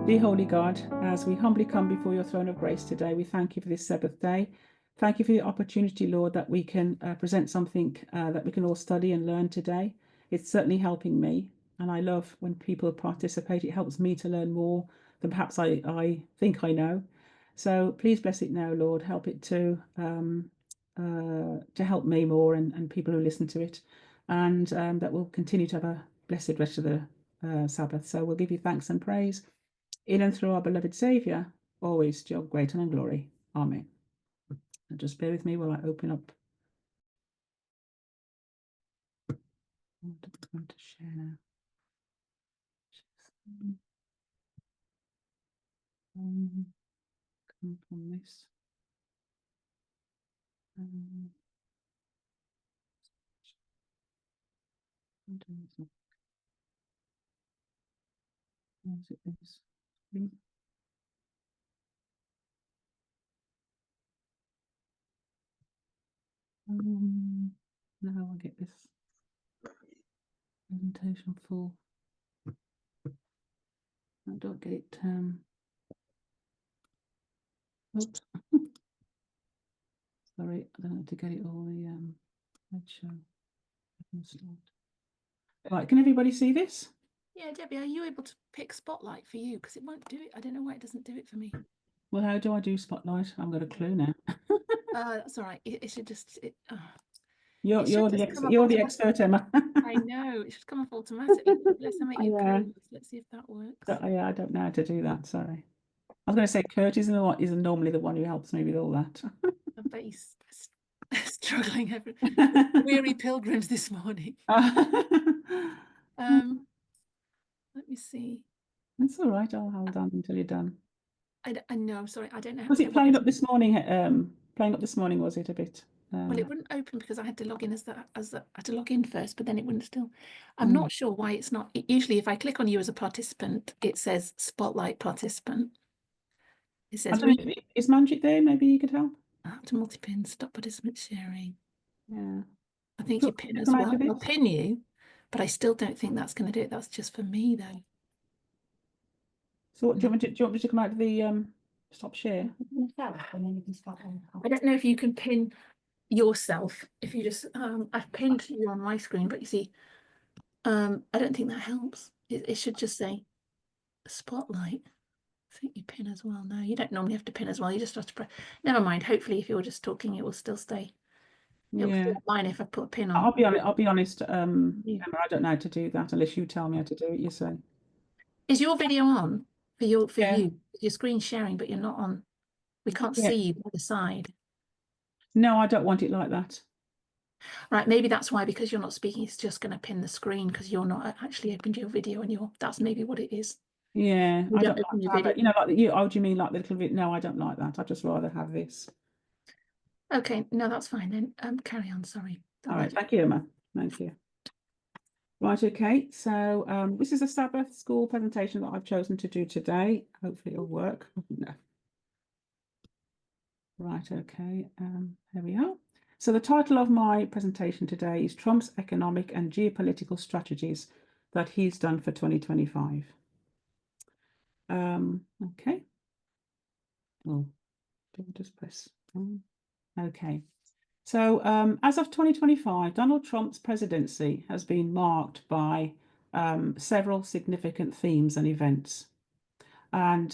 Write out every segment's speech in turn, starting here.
Dear Holy God, as we humbly come before your throne of grace today, we thank you for this Sabbath day. Thank you for the opportunity, Lord, that we can present something that we can all study and learn today. It's certainly helping me, and I love when people participate. It helps me to learn more than perhaps I think I know. So please bless it now, Lord. Help it to help me more and people who listen to it, and that we'll continue to have a blessed rest of the Sabbath. So we'll give you thanks and praise in and through our beloved Saviour, always to your great and glory. Amen. And just bear with me while I open up. I'm going to share now. Come from this. Is it this? Now I'll get this presentation full. I don't get it. Oops. Sorry, I don't know how to get it all the slide. Right, can everybody see this? Yeah, Debbie, are you able to pick Spotlight for you? Because it won't do it. I don't know why it doesn't do it for me. Well, how do I do Spotlight? I've got a clue now. That's all right. It should just. You're the expert, Emma. I know. It should come off automatically. Let's make you Curtis. Let's see if that works. Yeah, I don't know how to do that. Sorry. I was going to say Kurt isn't normally the one who helps me with all that. I bet he's struggling. Weary pilgrims this morning. Let me see. It's all right. I'll hold on until you're done. I know. I'm sorry. I don't know. Was it playing up this morning? Playing up this morning, was it a bit? Well, it wouldn't open because I had to log in I had to log in first, but then it wouldn't still. I'm not sure why it's not. Usually, if I click on you as a participant, it says Spotlight participant. It says, is Magic there? Maybe you could help. To multi-pin, stop participant sharing. Yeah. I think you pin as well. I'll pin you, but I still don't think that's going to do it. That's just for me, though. So, do you want me to come out of the stop share? I don't know if you can pin yourself. If you just, I've pinned you on my screen, but you see, I don't think that helps. It should just say Spotlight. I think you pin as well. No, you don't normally have to pin as well. You just have to press. Never mind. Hopefully, if you're just talking, it will still stay. It'll still mine if I put a pin on. I'll be honest. Emma, I don't know how to do that unless you tell me how to do it. You say. Is your video on for you? Your screen sharing, but you're not on. We can't see you by the side. No, I don't want it like that. Right, maybe that's why, because you're not speaking, it's just going to pin the screen because you're not actually opened your video and that's maybe what it is. Yeah, I don't like that, but, like you. Oh, do you mean like the little bit? No, I don't like that. I'd just rather have this. Okay, no, that's fine then. Carry on. Sorry. All right, thank you, Emma. Thank you. Right, okay. So this is a Sabbath school presentation that I've chosen to do today. Hopefully, it'll work. No. Right, okay. Here we are. So the title of my presentation today is Trump's Economic and Geopolitical Strategies that he's done for 2025. Okay. Oh, do I just press? Okay. So as of 2025, Donald Trump's presidency has been marked by several significant themes and events. And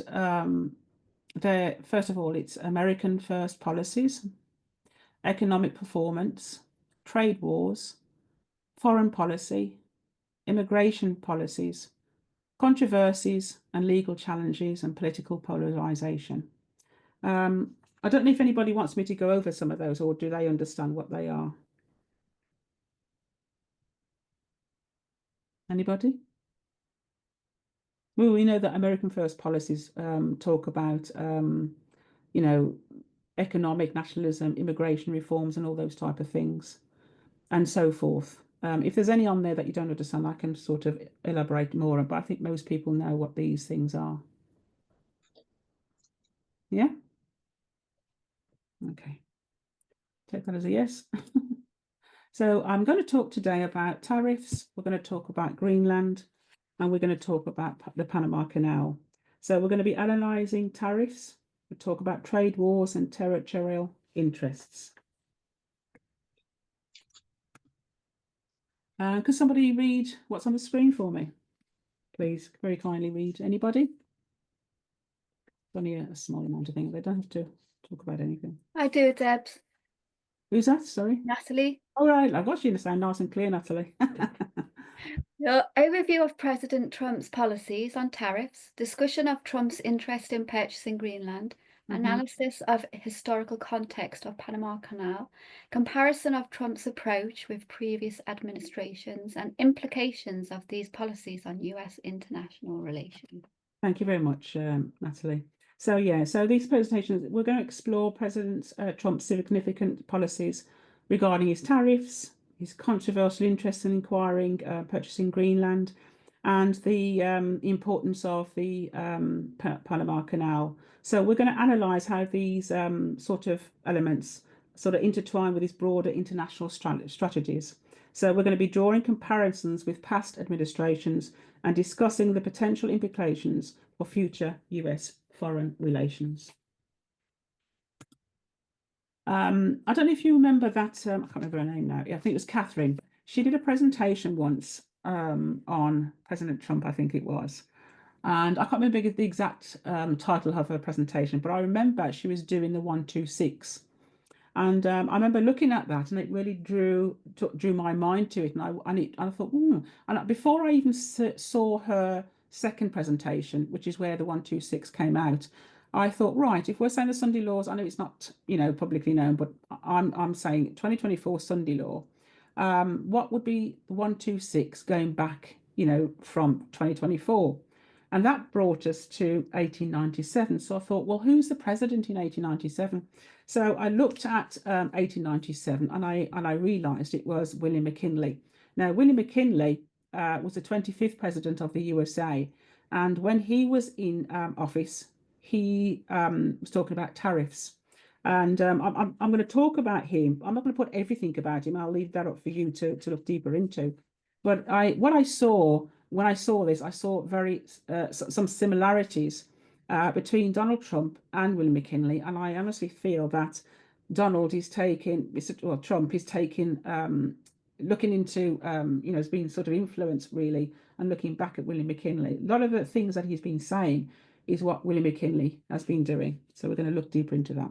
first of all, it's American first policies, economic performance, trade wars, foreign policy, immigration policies, controversies and legal challenges, and political polarization. I don't know if anybody wants me to go over some of those, or do they understand what they are? Anybody? Well, we know that American first policies talk about, economic nationalism, immigration reforms, and all those type of things, and so forth. If there's any on there that you don't understand, I can sort of elaborate more, but I think most people know what these things are. Yeah? Okay. Take that as a yes. So I'm going to talk today about tariffs. We're going to talk about Greenland, and we're going to talk about the Panama Canal. So we're going to be analysing tariffs. We'll talk about trade wars and territorial interests. Could somebody read what's on the screen for me? Please, very kindly read. Anybody? It's only a small amount of things. They don't have to talk about anything. I do, Debs. Who's that? Sorry. Natalie. All right, I've got you to sound nice and clear, Natalie. Your overview of President Trump's policies on tariffs, discussion of Trump's interest in purchasing Greenland, analysis of historical context of Panama Canal, comparison of Trump's approach with previous administrations, and implications of these policies on US international relations. Thank you very much, Natalie. So yeah, so these presentations, we're going to explore President Trump's significant policies regarding his tariffs, his controversial interest in acquiring, purchasing Greenland, and the importance of the Panama Canal. So we're going to analyse how these sort of elements sort of intertwine with his broader international strategies. So we're going to be drawing comparisons with past administrations and discussing the potential implications for future US foreign relations. I don't know if you remember that, I can't remember her name now. Yeah, I think it was Catherine. She did a presentation once on President Trump, I think it was. And I can't remember the exact title of her presentation, but I remember she was doing the 126. And I remember looking at that, and it really drew my mind to it. And I thought, And before I even saw her second presentation, which is where the 126 came out, I thought, right, if we're saying the Sunday laws, I know it's not, publicly known, but I'm saying 2024 Sunday law. What would be the 126 going back, from 2024? And that brought us to 1897. So I thought, well, who's the president in 1897? So I looked at 1897 and I realized it was William McKinley. Now, William McKinley was the 25th president of the USA. And when he was in office, he was talking about tariffs. And I'm going to talk about him. I'm not going to put everything about him. I'll leave that up for you to look deeper into. But what I saw when I saw this, I saw some similarities between Donald Trump and William McKinley, and I honestly feel that Trump is taking, looking into, has been sort of influenced really, and looking back at William McKinley. A lot of the things that he's been saying is what William McKinley has been doing. So we're going to look deeper into that.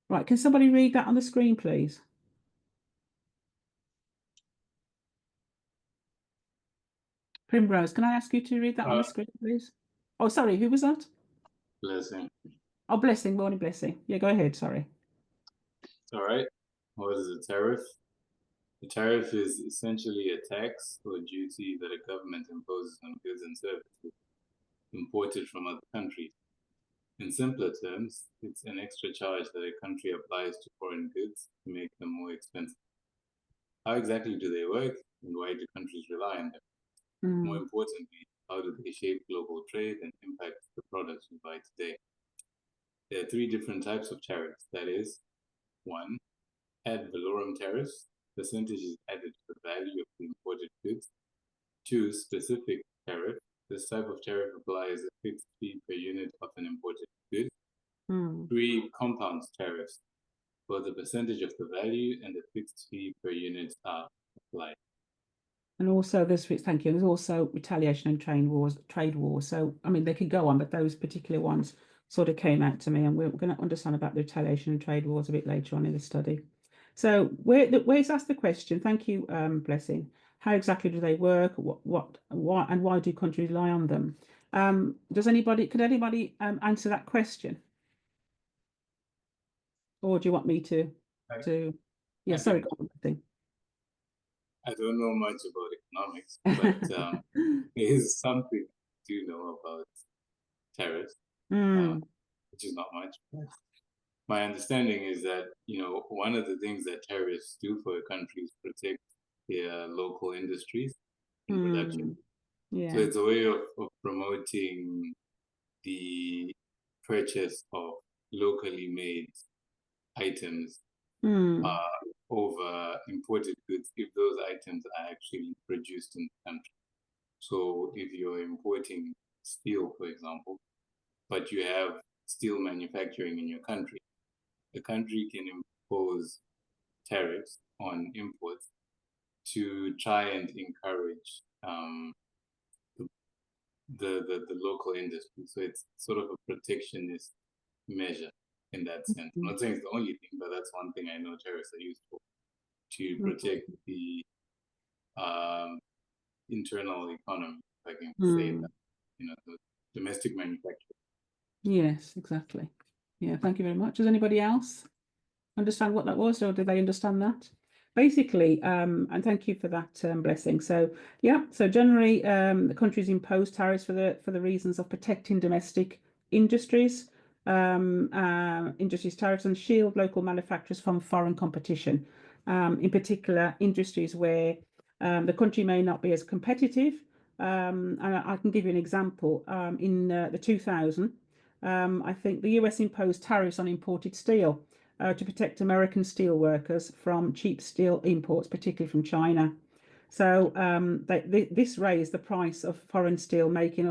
Right, can somebody read that on the screen, please? Primrose, can I ask you to read that on the screen, please? Oh, sorry, who was that? Blessing. Oh, Blessing, morning, Blessing. Yeah, go ahead, sorry. All right. What is a tariff? A tariff is essentially a tax or duty that a government imposes on goods and services imported from other countries. In simpler terms, it's an extra charge that a country applies to foreign goods to make them more expensive. How exactly do they work, and why do countries rely on them? More importantly, how do they shape global trade and impact the products we buy today? There are three different types of tariffs. That is, 1, ad valorem tariffs, percentages added to the value of the imported goods. 2, specific tariff. This type of tariff applies a fixed fee per unit of an imported good. 3, compound tariffs, where the percentage of the value and the fixed fee per unit are applied. And also thank you, there's also retaliation and trade wars. So, I mean, they could go on, but those particular ones sort of came out to me, and we're going to understand about the retaliation and trade wars a bit later on in the study. So where's asked the question, thank you, Blessing. How exactly do they work? Why do countries rely on them? Could anybody answer that question? Or do you want me to? Yeah, sorry, go on, Blessing. I don't know much about economics, but there is something I do know about tariffs, which is not much. My understanding is that, one of the things that tariffs do for a country is protect their local industries and production. Yeah. So it's a way of promoting the purchase of locally made items over imported goods if those items are actually produced in the country. So if you're importing steel, for example, but you have steel manufacturing in your country, the country can impose tariffs on imports to try and encourage the local industry. So it's sort of a protectionist measure in that sense. I'm not saying it's the only thing, but that's one thing I know tariffs are used for, to protect the internal economy, if I can say that, the domestic manufacturing. Yes, exactly. Yeah, thank you very much. Does anybody else understand what that was, or do they understand that? Basically, and thank you for that, Blessing. So yeah, so generally the countries impose tariffs for the reasons of protecting domestic industries, industries tariffs, and shield local manufacturers from foreign competition, in particular industries where the country may not be as competitive. And I can give you an example. In the 2000, I think the US imposed tariffs on imported steel to protect American steel workers from cheap steel imports, particularly from China. So this raised the price of foreign steel, making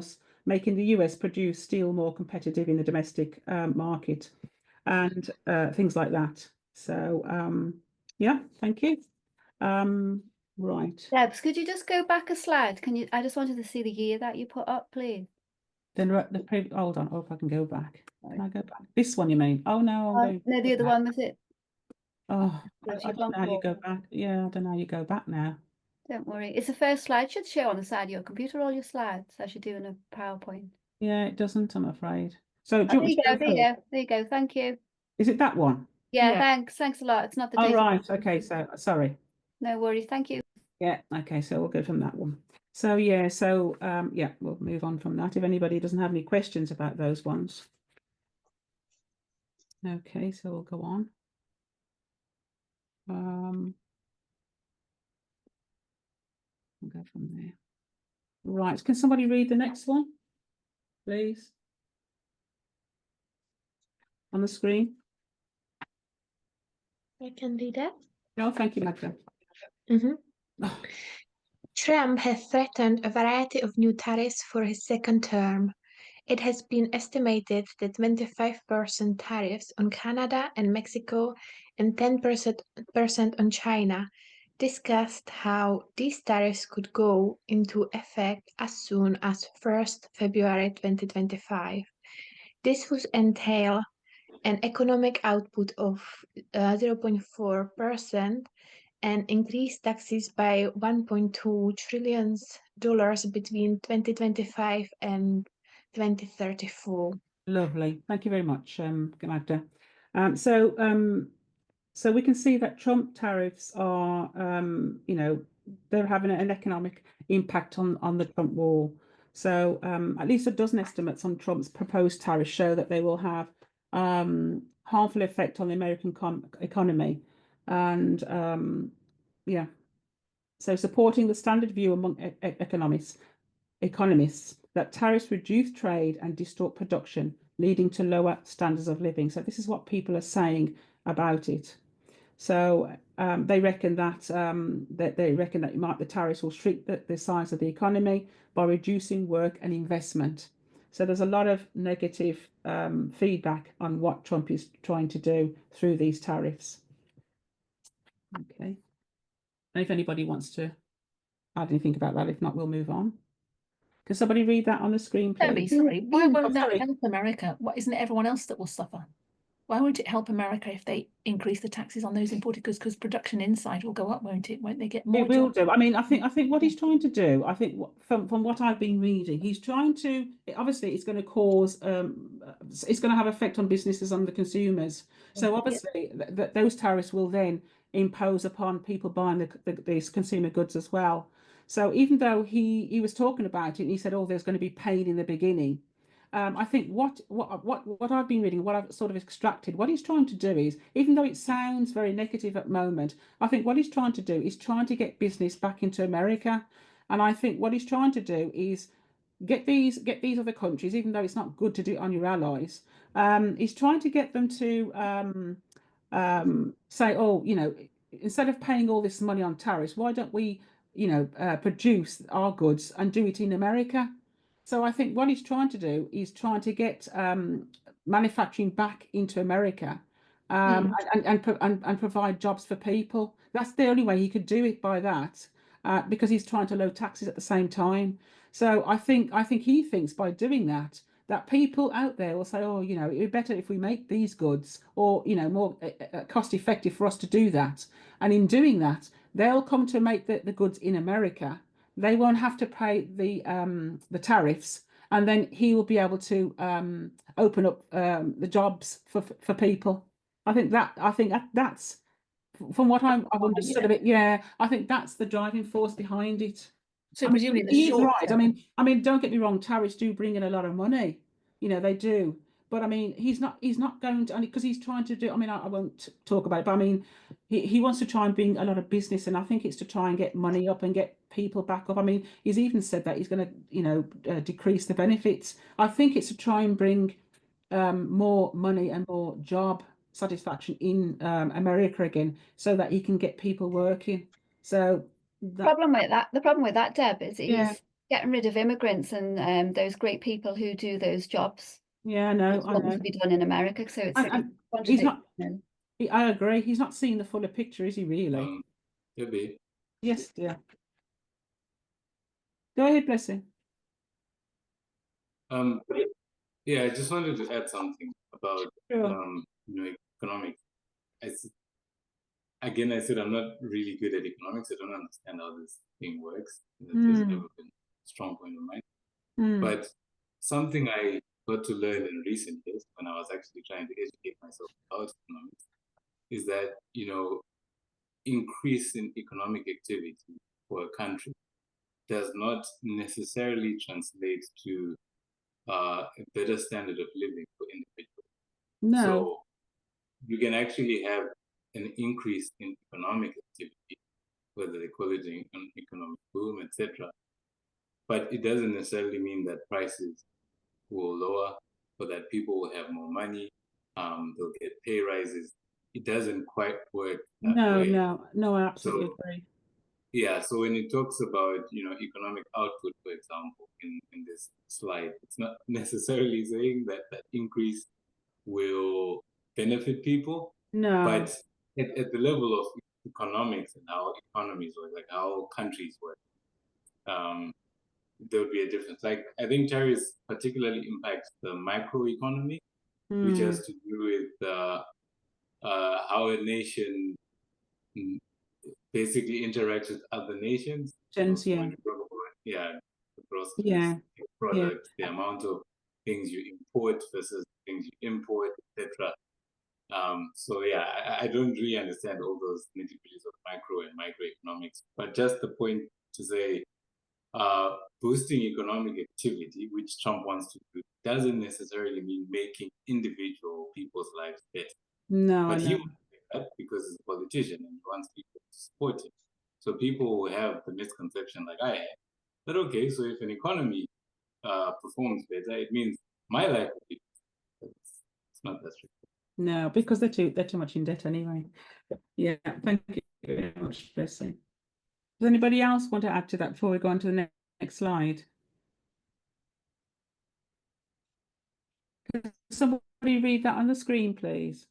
the US produce steel more competitive in the domestic market, and things like that. So yeah, thank you. Right. Debs, could you just go back a slide? Can you? I just wanted to see the year that you put up, please. Then hold on. Oh, if I can go back. Can I go back? This one, you mean? Oh no, I'm going. No, the other one was it. Oh, Yes, I you've don't gone know how you go forward. back. Yeah, I don't know how you go back now. Don't worry. It's the first slide. Should show on the side of your computer all your slides as you're doing a PowerPoint. Yeah, it doesn't, I'm afraid. So Oh, do you want me to go there you first? go. There you go. Thank you. Is it that one? Yeah, Yeah. thanks. Thanks a lot. It's not the Oh, date. right. Okay, so sorry. No worries. Thank you. Yeah, okay, so we'll go from that one. So yeah, yeah, we'll move on from that if anybody doesn't have any questions about those ones. Okay, so we'll go on. We'll go from there. Right, can somebody read the next one, please? On the screen. I can read it. No, thank you, Magda. Trump has threatened a variety of new tariffs for his second term. It has been estimated that 25% tariffs on Canada and Mexico and 10% on China discussed how these tariffs could go into effect as soon as 1st February 2025. This would entail an economic output of 0.4% and increase taxes by $1.2 trillion between 2025 and 2034. Lovely. Thank you very much, Magda. So we can see that Trump tariffs are, they're having an economic impact on the Trump war. So at least a dozen estimates on Trump's proposed tariffs show that they will have harmful effect on the American economy. And yeah, so supporting the standard view among economists that tariffs reduce trade and distort production, leading to lower standards of living. So this is what people are saying about it. So they reckon that the tariffs will shrink the size of the economy by reducing work and investment. So there's a lot of negative feedback on what Trump is trying to do through these tariffs. Okay. And if anybody wants to add anything about that, if not, we'll move on. Can somebody read that on the screen, please? Sorry. Why won't that sorry. help America? What, isn't it everyone else that will suffer? Why won't it help America if they increase the taxes on those imported goods? Because production inside will go up, won't it? Won't they get more? It will do. I mean, I think what he's trying to do, I think from what I've been reading, he's trying to, obviously it's going to cause, it's going to have effect on businesses and the consumers. So obviously those tariffs will then impose upon people buying these consumer goods as well. So even though he was talking about it and he said, oh, there's going to be pain in the beginning. I think what I've been reading, what I've sort of extracted, what he's trying to do is, even though it sounds very negative at the moment, I think what he's trying to do is trying to get business back into America. And I think what he's trying to do is get these other countries, even though it's not good to do it on your allies, he's trying to get them to say, oh, instead of paying all this money on tariffs, why don't we, produce our goods and do it in America? So I think what he's trying to do is trying to get manufacturing back into America, and provide jobs for people. That's the only way he could do it, by that, because he's trying to lower taxes at the same time. So I think he thinks by doing that, that people out there will say, oh, you know, it'd be better if we make these goods, or, you know, more cost effective for us to do that. And in doing that, they'll come to make the goods in America. They won't have to pay the tariffs, and then he will be able to open up the jobs for people. I think that's, from what I've understood of it. Yeah, I think that's the driving force behind it. So I mean, presumably the he is short right. term. I mean, don't get me wrong. Tariffs do bring in a lot of money. You know, they do. But I mean, he's not going to, because he's trying to do. I mean, I won't talk about it, but I mean, he wants to try and bring a lot of business, and I think it's to try and get money up and get people back up. I mean, he's even said that he's going to, you know, decrease the benefits. I think it's to try and bring more money and more job satisfaction in America again, so that he can get people working. So The problem with that, Deb, is Yeah. he's getting rid of immigrants and those great people who do those jobs. Yeah, no, It's I what know. to be done in America, so it's And he's not. I agree. He's not seeing the fuller picture, is he? Really? Maybe. Yes, dear. Go ahead, Blessing. Yeah, I just wanted to add something about Sure. you know, economics. Again, I said I'm not really good at economics. I don't understand how this thing works. That has never been a strong point of mine. But something I got to learn in recent years, when I was actually trying to educate myself about economics, is that, you know, increase in economic activity for a country does not necessarily translate to a better standard of living for individuals. No. So you can actually have an increase in economic activity, whether they call it an economic boom, etc. But it doesn't necessarily mean that prices will lower, or that people will have more money, they'll get pay rises. It doesn't quite work that way. No, I absolutely agree. Yeah, so when it talks about, you know, economic output, for example, in this slide, it's not necessarily saying that that increase will benefit people. No. But at the level of economics and how economies work, like how countries work, there would be a difference. Like, I think tariffs particularly impacts the microeconomy, which has to do with how a nation basically interacts with other nations. Yeah. When you talk about, the groceries, Yeah. products, the amount of things you import versus things you import, etc. So yeah, I don't really understand all those nitty-gritties of macro and microeconomics, but just the point to say, boosting economic activity, which Trump wants to do, doesn't necessarily mean making individual people's lives better. No, But I he know. wants to do that because he's a politician and he wants people to support him. So people will have the misconception, like I had, that okay, so if an economy performs better, it means my life will be better. It's not that strict. No, because they're too much in debt anyway. Yeah, thank you very much, Blessing. Does anybody else want to add to that before we go on to the next slide? Can somebody read that on the screen, please?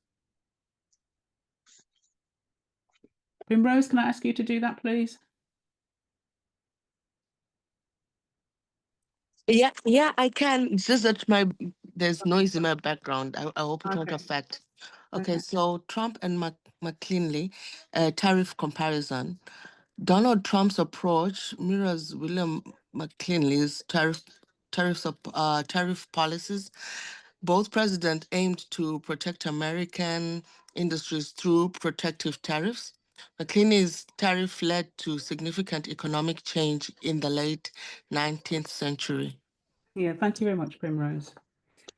Primrose, can I ask you to do that, please? Yeah, I can. It's just that there's noise in my background. I hope it won't affect. Okay, so Trump and McKinley, tariff comparison. Donald Trump's approach mirrors William McKinley's tariff policies. Both presidents aimed to protect American industries through protective tariffs. McKinley's tariff led to significant economic change in the late 19th century. Yeah, thank you very much, Primrose.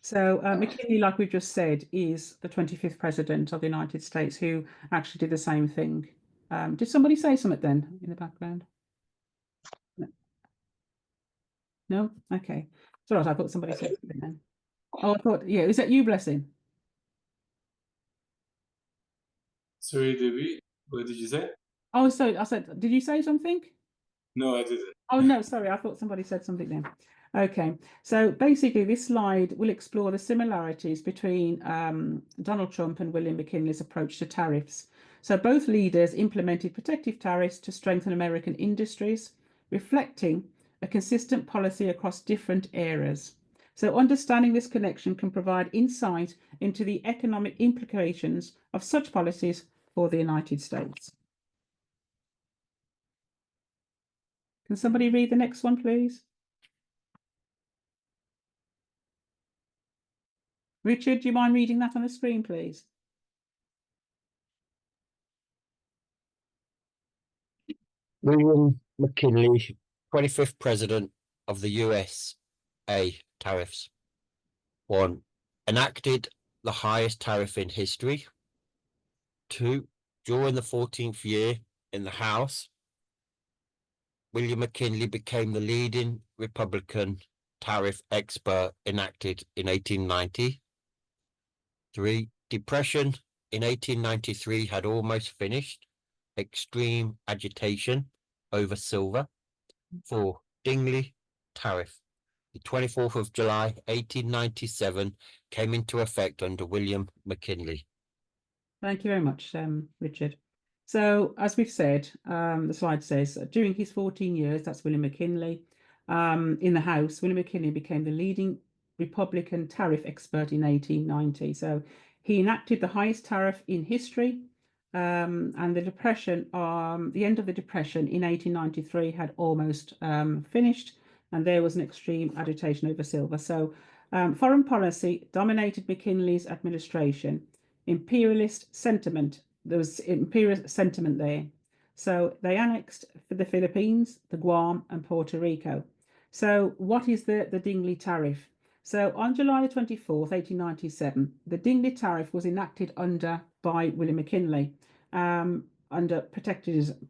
So McKinley, like we've just said, is the 25th president of the United States who actually did the same thing. Did somebody say something then in the background? No? Okay. Sorry, I thought somebody said something then. Oh, I thought, yeah, is that you, Blessing? Sorry, Debbie, what did you say? Oh, so I said, did you say something? No, I didn't. Oh, no, sorry, I thought somebody said something then. Okay, so basically this slide will explore the similarities between Donald Trump and William McKinley's approach to tariffs. So both leaders implemented protective tariffs to strengthen American industries, reflecting a consistent policy across different eras. So understanding this connection can provide insight into the economic implications of such policies for the United States. Can somebody read the next one, please? Richard, do you mind reading that on the screen, please? William McKinley, 25th President of the USA. Tariffs. 1. Enacted the highest tariff in history. 2. During the 14th year in the House, William McKinley became the leading Republican tariff expert enacted in 1890. 3. Depression in 1893 had almost finished. Extreme agitation over silver. 4. Dingley Tariff. The 24th of July, 1897 came into effect under William McKinley. Thank you very much, Richard. So, as we've said, the slide says, during his 14 years, that's William McKinley, in the House, William McKinley became the leading Republican tariff expert in 1890. So he enacted the highest tariff in history, and the Depression, the end of the Depression in 1893 had almost finished, and there was an extreme agitation over silver. So foreign policy dominated McKinley's administration. Imperialist sentiment. There was imperialist sentiment there. So they annexed the Philippines, the Guam, and Puerto Rico. So what is the Dingley Tariff? So on July 24th, 1897, the Dingley Tariff was enacted by William McKinley under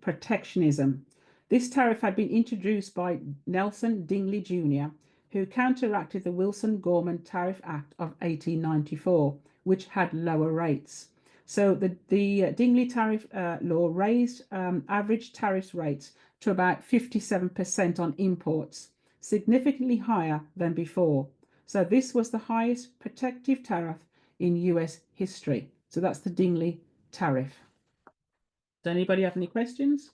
protectionism. This tariff had been introduced by Nelson Dingley Jr., who counteracted the Wilson-Gorman Tariff Act of 1894, which had lower rates. So the Dingley tariff law raised average tariff rates to about 57% on imports, significantly higher than before. So this was the highest protective tariff in US history. So that's the Dingley tariff. Does anybody have any questions?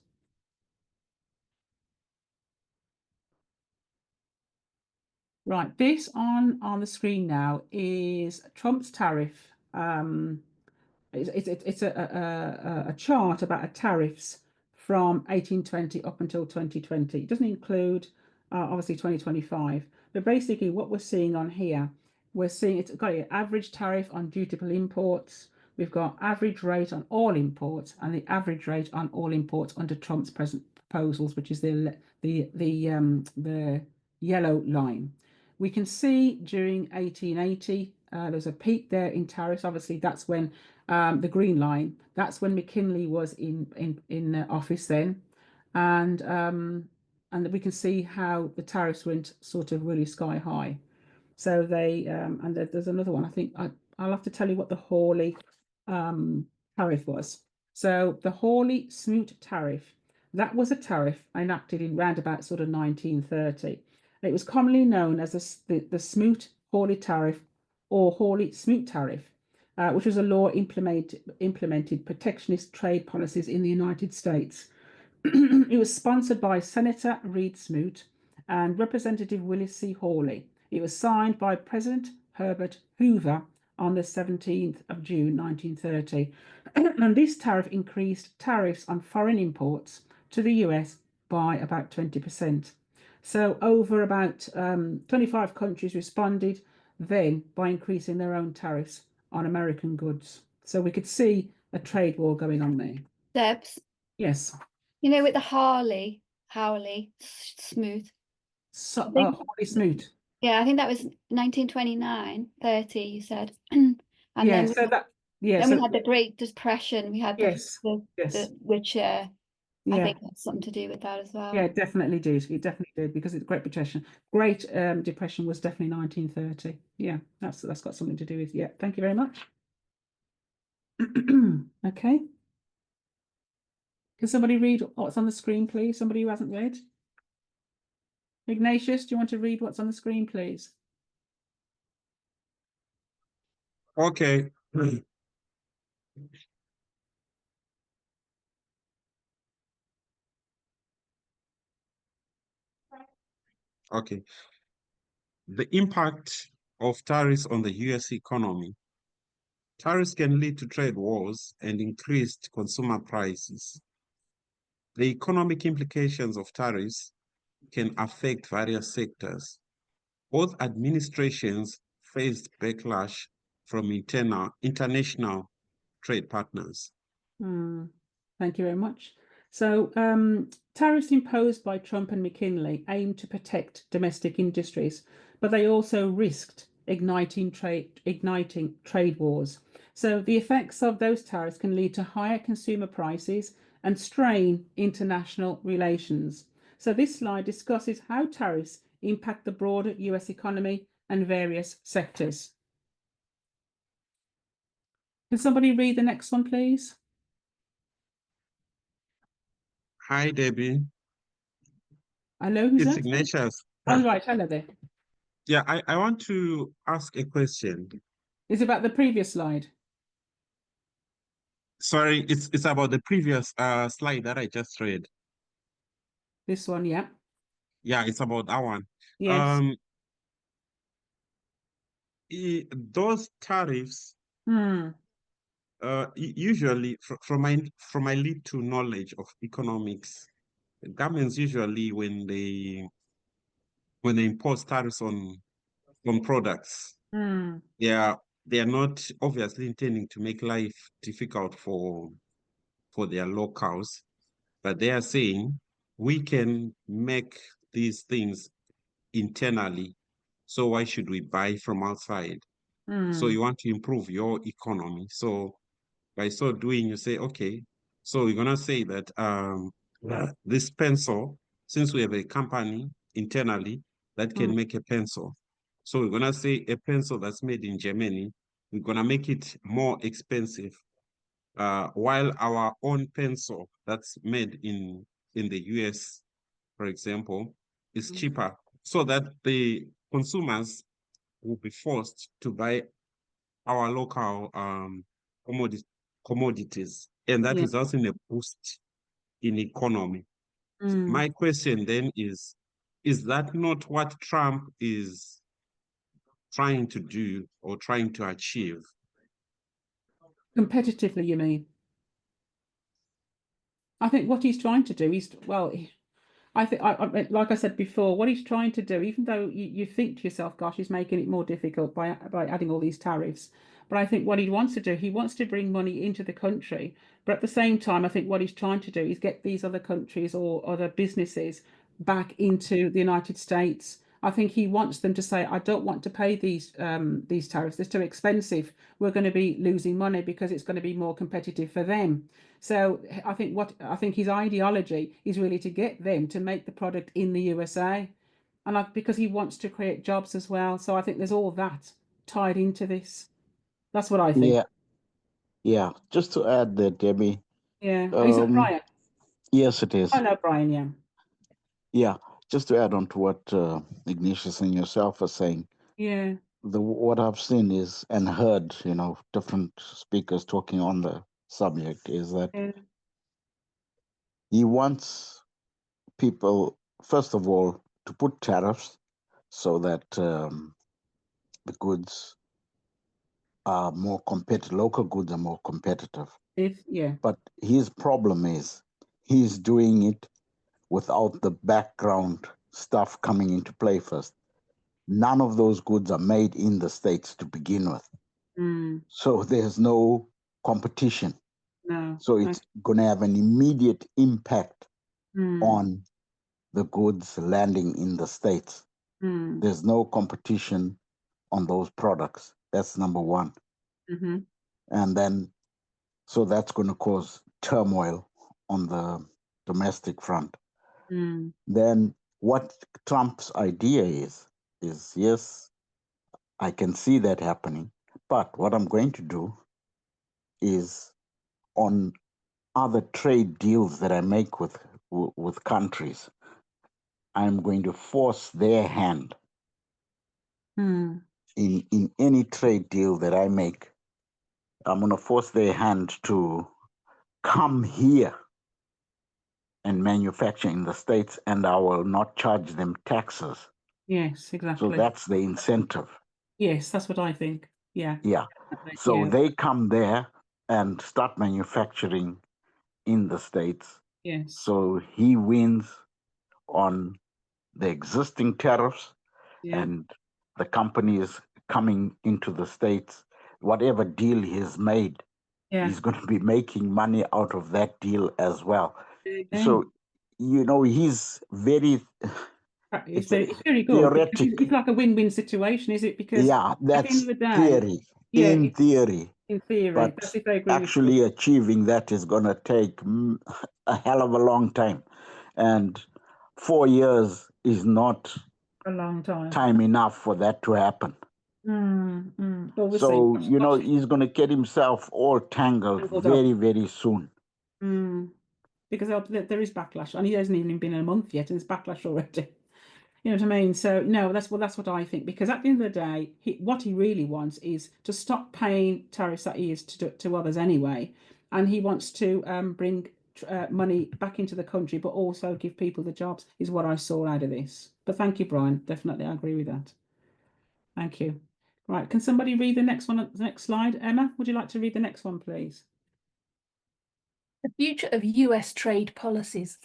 Right, this on the screen now is Trump's tariff. It's a chart about tariffs from 1820 up until 2020. It doesn't include obviously 2025, but basically what we're seeing on here, we're seeing it's got an average tariff on dutiful imports. We've got average rate on all imports and the average rate on all imports under Trump's present proposals, which is the yellow line. We can see during 1880 there's a peak there in tariffs. Obviously, that's when the green line. That's when McKinley was in office then, and we can see how the tariffs went sort of really sky high. So they and there's another one. I think I'll have to tell you what the Hawley tariff was. So the Hawley Smoot tariff, that was a tariff enacted in round about sort of 1930. It was commonly known as the Smoot-Hawley tariff or Hawley-Smoot tariff, which was a law implemented protectionist trade policies in the United States. It was sponsored by Senator Reed Smoot and Representative Willis C. Hawley. It was signed by President Herbert Hoover on the 17th of June 1930. And this tariff increased tariffs on foreign imports to the US by about 20%. So over about 25 countries responded then by increasing their own tariffs on American goods. So we could see a trade war going on there. Debs, Yes. you know, with the Hawley Smoot. So, think- Hawley Smoot. Yeah, I think that was 1929, 30, you said. And Yeah, then so that, yeah, then so we had the Great Depression. We had yes, yes. which I Yeah, think had something to do with that as well. yeah, it definitely did. It definitely did because it's Great Depression. Great Depression was definitely 1930. Yeah, that's got something to do with. Yeah, thank you very much. Okay. Can somebody read what's on the screen, please? Somebody who hasn't read. Ignatius, do you want to read what's on the screen, please? Okay. Okay. The impact of tariffs on the US economy. Tariffs can lead to trade wars and increased consumer prices. The economic implications of tariffs can affect various sectors. Both administrations faced backlash from international trade partners. Thank you very much. So tariffs imposed by Trump and McKinley aimed to protect domestic industries, but they also risked igniting trade wars. So the effects of those tariffs can lead to higher consumer prices and strain international relations. So this slide discusses how tariffs impact the broader US economy and various sectors. Can somebody read the next one, please? Hi, Debbie. Hello, who's It's that? Ignatius. Oh, right, hello there. Yeah, I want to ask a question. Is it about the previous slide? Sorry, it's about the previous slide that I just read. This one, yeah. Yeah, it's about that one. Yes. Those tariffs, usually from my little knowledge of economics, governments usually when they impose tariffs on products, they are not obviously intending to make life difficult for their locals, but they are saying we can make these things internally, so why should we buy from outside? So you want to improve your economy. So by so doing, you say, okay, so we're gonna say that this pencil, since we have a company internally that can make a pencil, so we're gonna say a pencil that's made in Germany, we're gonna make it more expensive, while our own pencil that's made in the US, for example, is cheaper, so that the consumers will be forced to buy our local commodities, and that results in a boost in economy. So my question then is that not what Trump is trying to do or trying to achieve? Competitively, you mean? I think what he's trying to do is, well, I think, like I said before, what he's trying to do, even though you think to yourself, gosh, he's making it more difficult by adding all these tariffs. But I think what he wants to do, he wants to bring money into the country. But at the same time, I think what he's trying to do is get these other countries or other businesses back into the United States. I think he wants them to say, I don't want to pay these tariffs. They're too expensive. We're going to be losing money because it's going to be more competitive for them. So I think his ideology is really to get them to make the product in the USA, and because he wants to create jobs as well. So I think there's all that tied into this. That's what I think. Yeah. Just to add there, Debbie. Yeah. Is that Brian? Yes, it is. Oh no, Brian. Yeah. Yeah. Just to add on to what Ignatius and yourself are saying. Yeah. What I've seen is and heard, different speakers talking on the subject is that he wants people, first of all, to put tariffs so that the goods are more competitive, local goods are more competitive. But his problem is he's doing it without the background stuff coming into play first. None of those goods are made in the States to begin with. So there's no competition. No. So it's going to have an immediate impact on the goods landing in the States. There's no competition on those products. That's number one. And then, so that's going to cause turmoil on the domestic front. Then what Trump's idea is yes, I can see that happening. But what I'm going to do is on other trade deals that I make with countries, I'm going to force their hand in any trade deal that I make. I'm going to force their hand to come here and manufacture in the States, and I will not charge them taxes. Yes, exactly. So that's the incentive. Yes, that's what I think. Yeah. Yeah. So Yeah. they come there and start manufacturing in the States. Yes. So he wins on the existing tariffs, Yeah. and the company is coming into the States. Whatever deal he has made, Yeah. he's going to be making money out of that deal as well. Okay. So, you know, he's very... It's very good. Theoretic. It's like a win-win situation, is it? Because yeah, at the end that's of the day, theory. yeah, in theory. in theory, But that's if I agree actually with achieving that is going to take a hell of a long time. And 4 years is not you. A long time enough for that to happen. Well, we'll So, see. you know, he's going to get himself all tangled very, very soon. Because there is backlash, and he hasn't even been a month yet, and there's backlash already. You know what I mean? So no, that's what I think. Because at the end of the day, what he really wants is to stop paying tariffs that he is to others anyway, and he wants to bring money back into the country, but also give people the jobs. Is what I saw out of this. But thank you, Brian. Definitely, I agree with that. Thank you. Right, can somebody read the next one? The next slide, Emma. Would you like to read the next one, please? The future of US trade policies.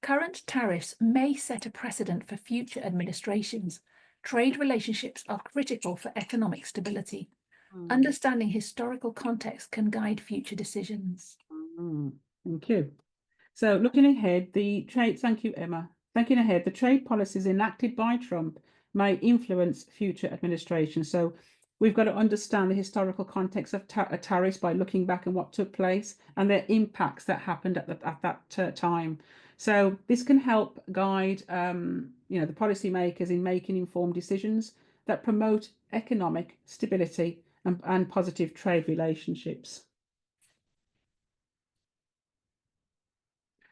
Current tariffs may set a precedent for future administrations. Trade relationships are critical for economic stability. Understanding historical context can guide future decisions. Thank you. So looking ahead, thank you, Emma. Thinking ahead, the trade policies enacted by Trump may influence future administrations. So we've got to understand the historical context of tariffs by looking back and what took place and their impacts that happened at that time. So this can help guide, the policymakers in making informed decisions that promote economic stability and positive trade relationships.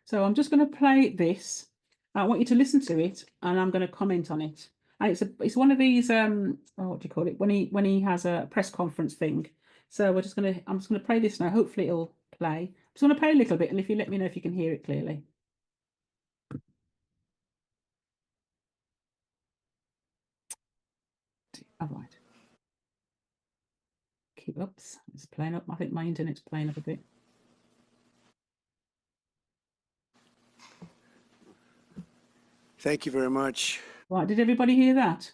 So I'm just going to play this. I want you to listen to it, and I'm going to comment on it. And it's one of these what do you call it, when he has a press conference thing. So I'm just going to play this now. Hopefully it'll play. I'm just going to play a little bit, and if you let me know if you can hear it clearly. All right. Keep up. It's playing up. I think my internet's playing up a bit. Thank you very much. Right, did everybody hear that?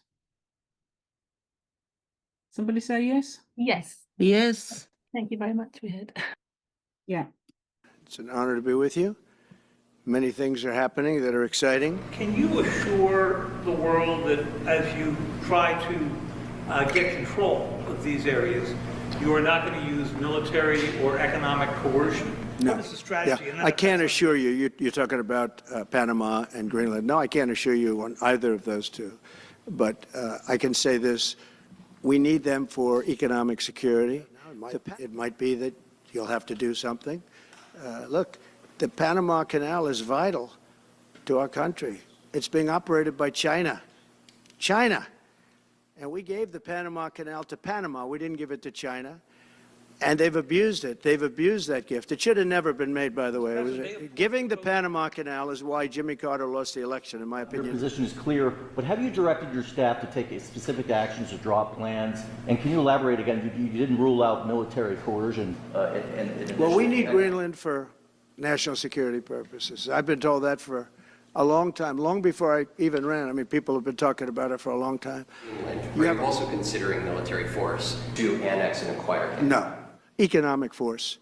Somebody say yes? Yes. Yes. Thank you very much. We heard. Yeah. It's an honor to be with you. Many things are happening that are exciting. Can you assure the world that as you try to get control of these areas, you are not going to use military or economic coercion? No. What is the strategy? Yeah. I can't assure you, you're talking about Panama and Greenland. No, I can't assure you on either of those two. But I can say this, we need them for economic security. It might be that you'll have to do something. Look, the Panama Canal is vital to our country. It's being operated by China. China. And we gave the Panama Canal to Panama. We didn't give it to China. And they've abused it. They've abused that gift. It should have never been made, by the way. Giving the Panama Canal is why Jimmy Carter lost the election, in my opinion. Your position is clear, but have you directed your staff to take specific actions to draw up plans? And can you elaborate again? You didn't rule out military coercion. Well, we need Greenland for national security purposes. I've been told that for a long time, long before I even ran. I mean, people have been talking about it for a long time. Are you also considering military force to annex and acquire Canada? No. Economic force,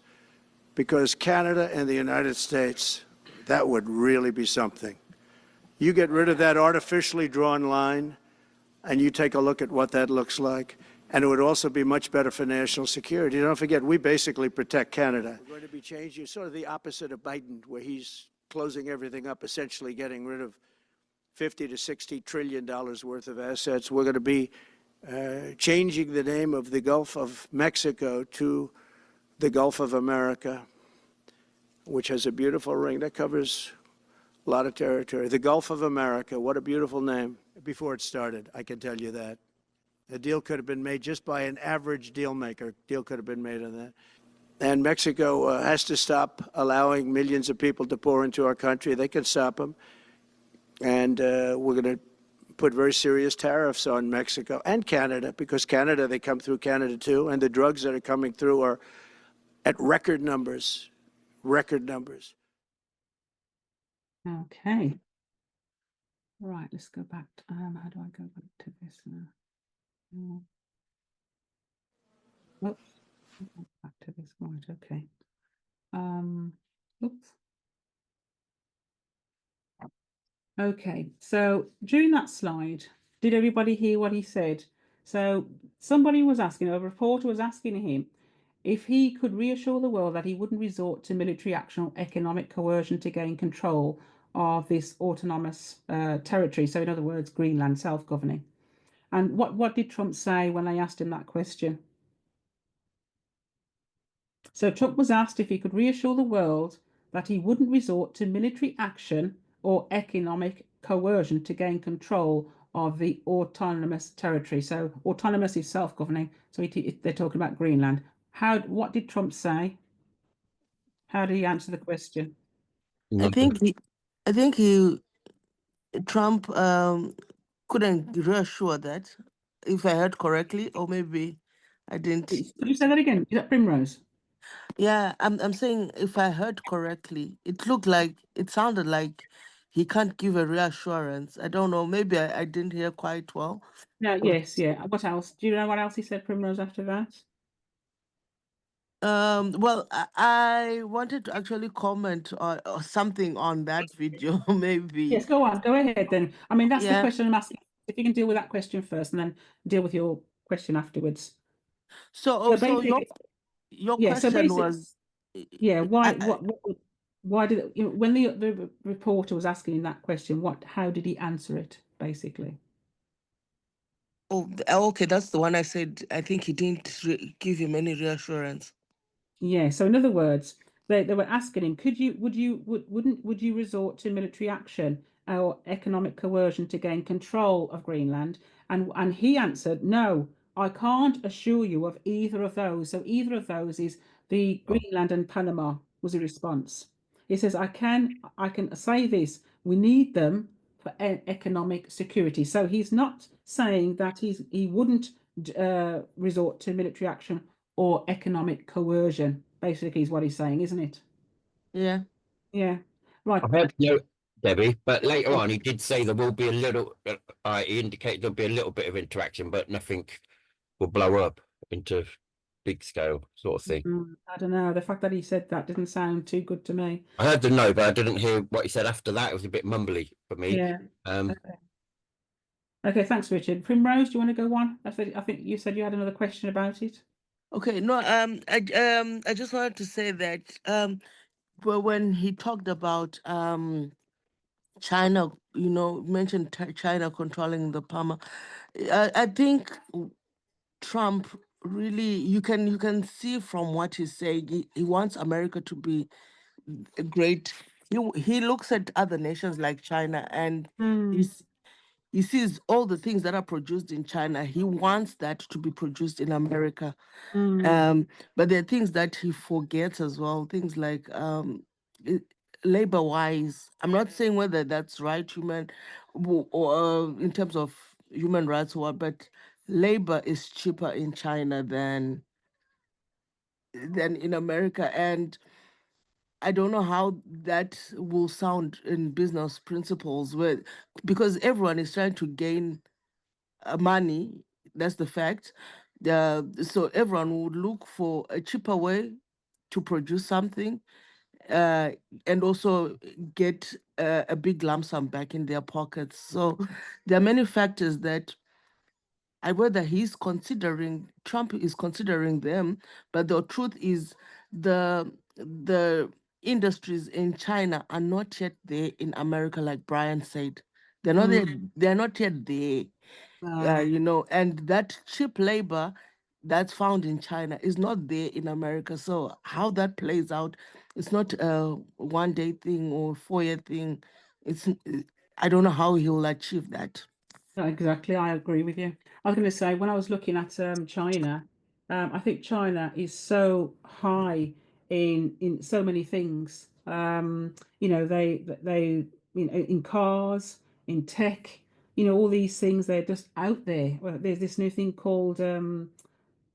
because Canada and the United States, that would really be something. You get rid of that artificially drawn line, and you take a look at what that looks like, and it would also be much better for national security. Don't forget, we basically protect Canada. We're going to be changing, sort of the opposite of Biden, where he's closing everything up, essentially getting rid of $50 to $60 trillion worth of assets. We're going to be changing the name of the Gulf of Mexico to the Gulf of America, which has a beautiful ring that covers a lot of territory. The Gulf of America, what a beautiful name. Before it started, I can tell you that. A deal could have been made just by an average deal maker. Deal could have been made on that. And Mexico has to stop allowing millions of people to pour into our country. They can stop them. And we're going to put very serious tariffs on Mexico and Canada, because Canada, they come through Canada too. And the drugs that are coming through are at record numbers, record numbers. Okay. Right, let's go back. How do I go back to this now? Oops. Back to this. Right, okay. Oops. Okay, so during that slide, did everybody hear what he said? So somebody was asking, a reporter was asking him if he could reassure the world that he wouldn't resort to military action or economic coercion to gain control of this autonomous territory. So in other words, Greenland, self-governing. And what did Trump say when they asked him that question? So Trump was asked if he could reassure the world that he wouldn't resort to military action or economic coercion to gain control of the autonomous territory. So autonomous is self-governing. So they're talking about Greenland. What did Trump say? How did he answer the question? I think Trump couldn't reassure that, if I heard correctly, or maybe I didn't. Could you say that again? Is that Primrose? Yeah, I'm saying if I heard correctly, it sounded like he can't give a reassurance. I don't know, maybe I didn't hear quite well. No, yes, yeah. What else? Do you know what else he said, Primrose, after that? Well, I wanted to actually comment or something on that video, maybe. Yes, go on, go ahead then. I mean, that's the Yeah. question I'm asking. If you can deal with that question first and then deal with your question afterwards. So also your yeah, so question was, yeah, why did when the reporter was asking him that question, how did he answer it, basically? oh, okay, that's the one I said. I think he didn't give him any reassurance. Yeah, so in other words, they were asking him, would you resort to military action or economic coercion to gain control of Greenland? And he answered, no, I can't assure you of either of those. So either of those is the Greenland and Panama, was the response. He says, I can say this, we need them for economic security. So he's not saying that he wouldn't resort to military action or economic coercion, basically, is what he's saying, isn't it? Yeah. Yeah. Right. I heard no, Debbie, but later on he did say there will be a little, he indicated there'll be a little bit of interaction, but nothing will blow up into big scale sort of thing. I don't know. The fact that he said that didn't sound too good to me. I heard the no, but I didn't hear what he said after that. It was a bit mumbly for me. Yeah. Okay, thanks, Richard. Primrose, do you want to go on? I think you said you had another question about it. Okay, no, I just wanted to say that well, when he talked about China, mentioned China controlling the Palmer, I think Trump really, you can see from what he's saying, he wants America to be great. He looks at other nations like China and he sees all the things that are produced in China. He wants that to be produced in America. But there are things that he forgets as well. Things like labor-wise. I'm not saying whether that's right, or in terms of human rights or what, but labor is cheaper in China than in America. And I don't know how that will sound in business principles, because everyone is trying to gain money. That's the fact. So everyone would look for a cheaper way to produce something, and also get a big lump sum back in their pockets. So there are many factors that whether Trump is considering them, but the truth is the industries in China are not yet there in America, like Brian said. They're not there, they're not yet there. And that cheap labor that's found in China is not there in America. So how that plays out, it's not a one-day thing or 4-year thing. I don't know how he will achieve that. Exactly, I agree with you. I was going to say, when I was looking at China, I think China is so high in so many things. They in cars, in tech, all these things. They're just out there. Well, there's this new thing called CapCut,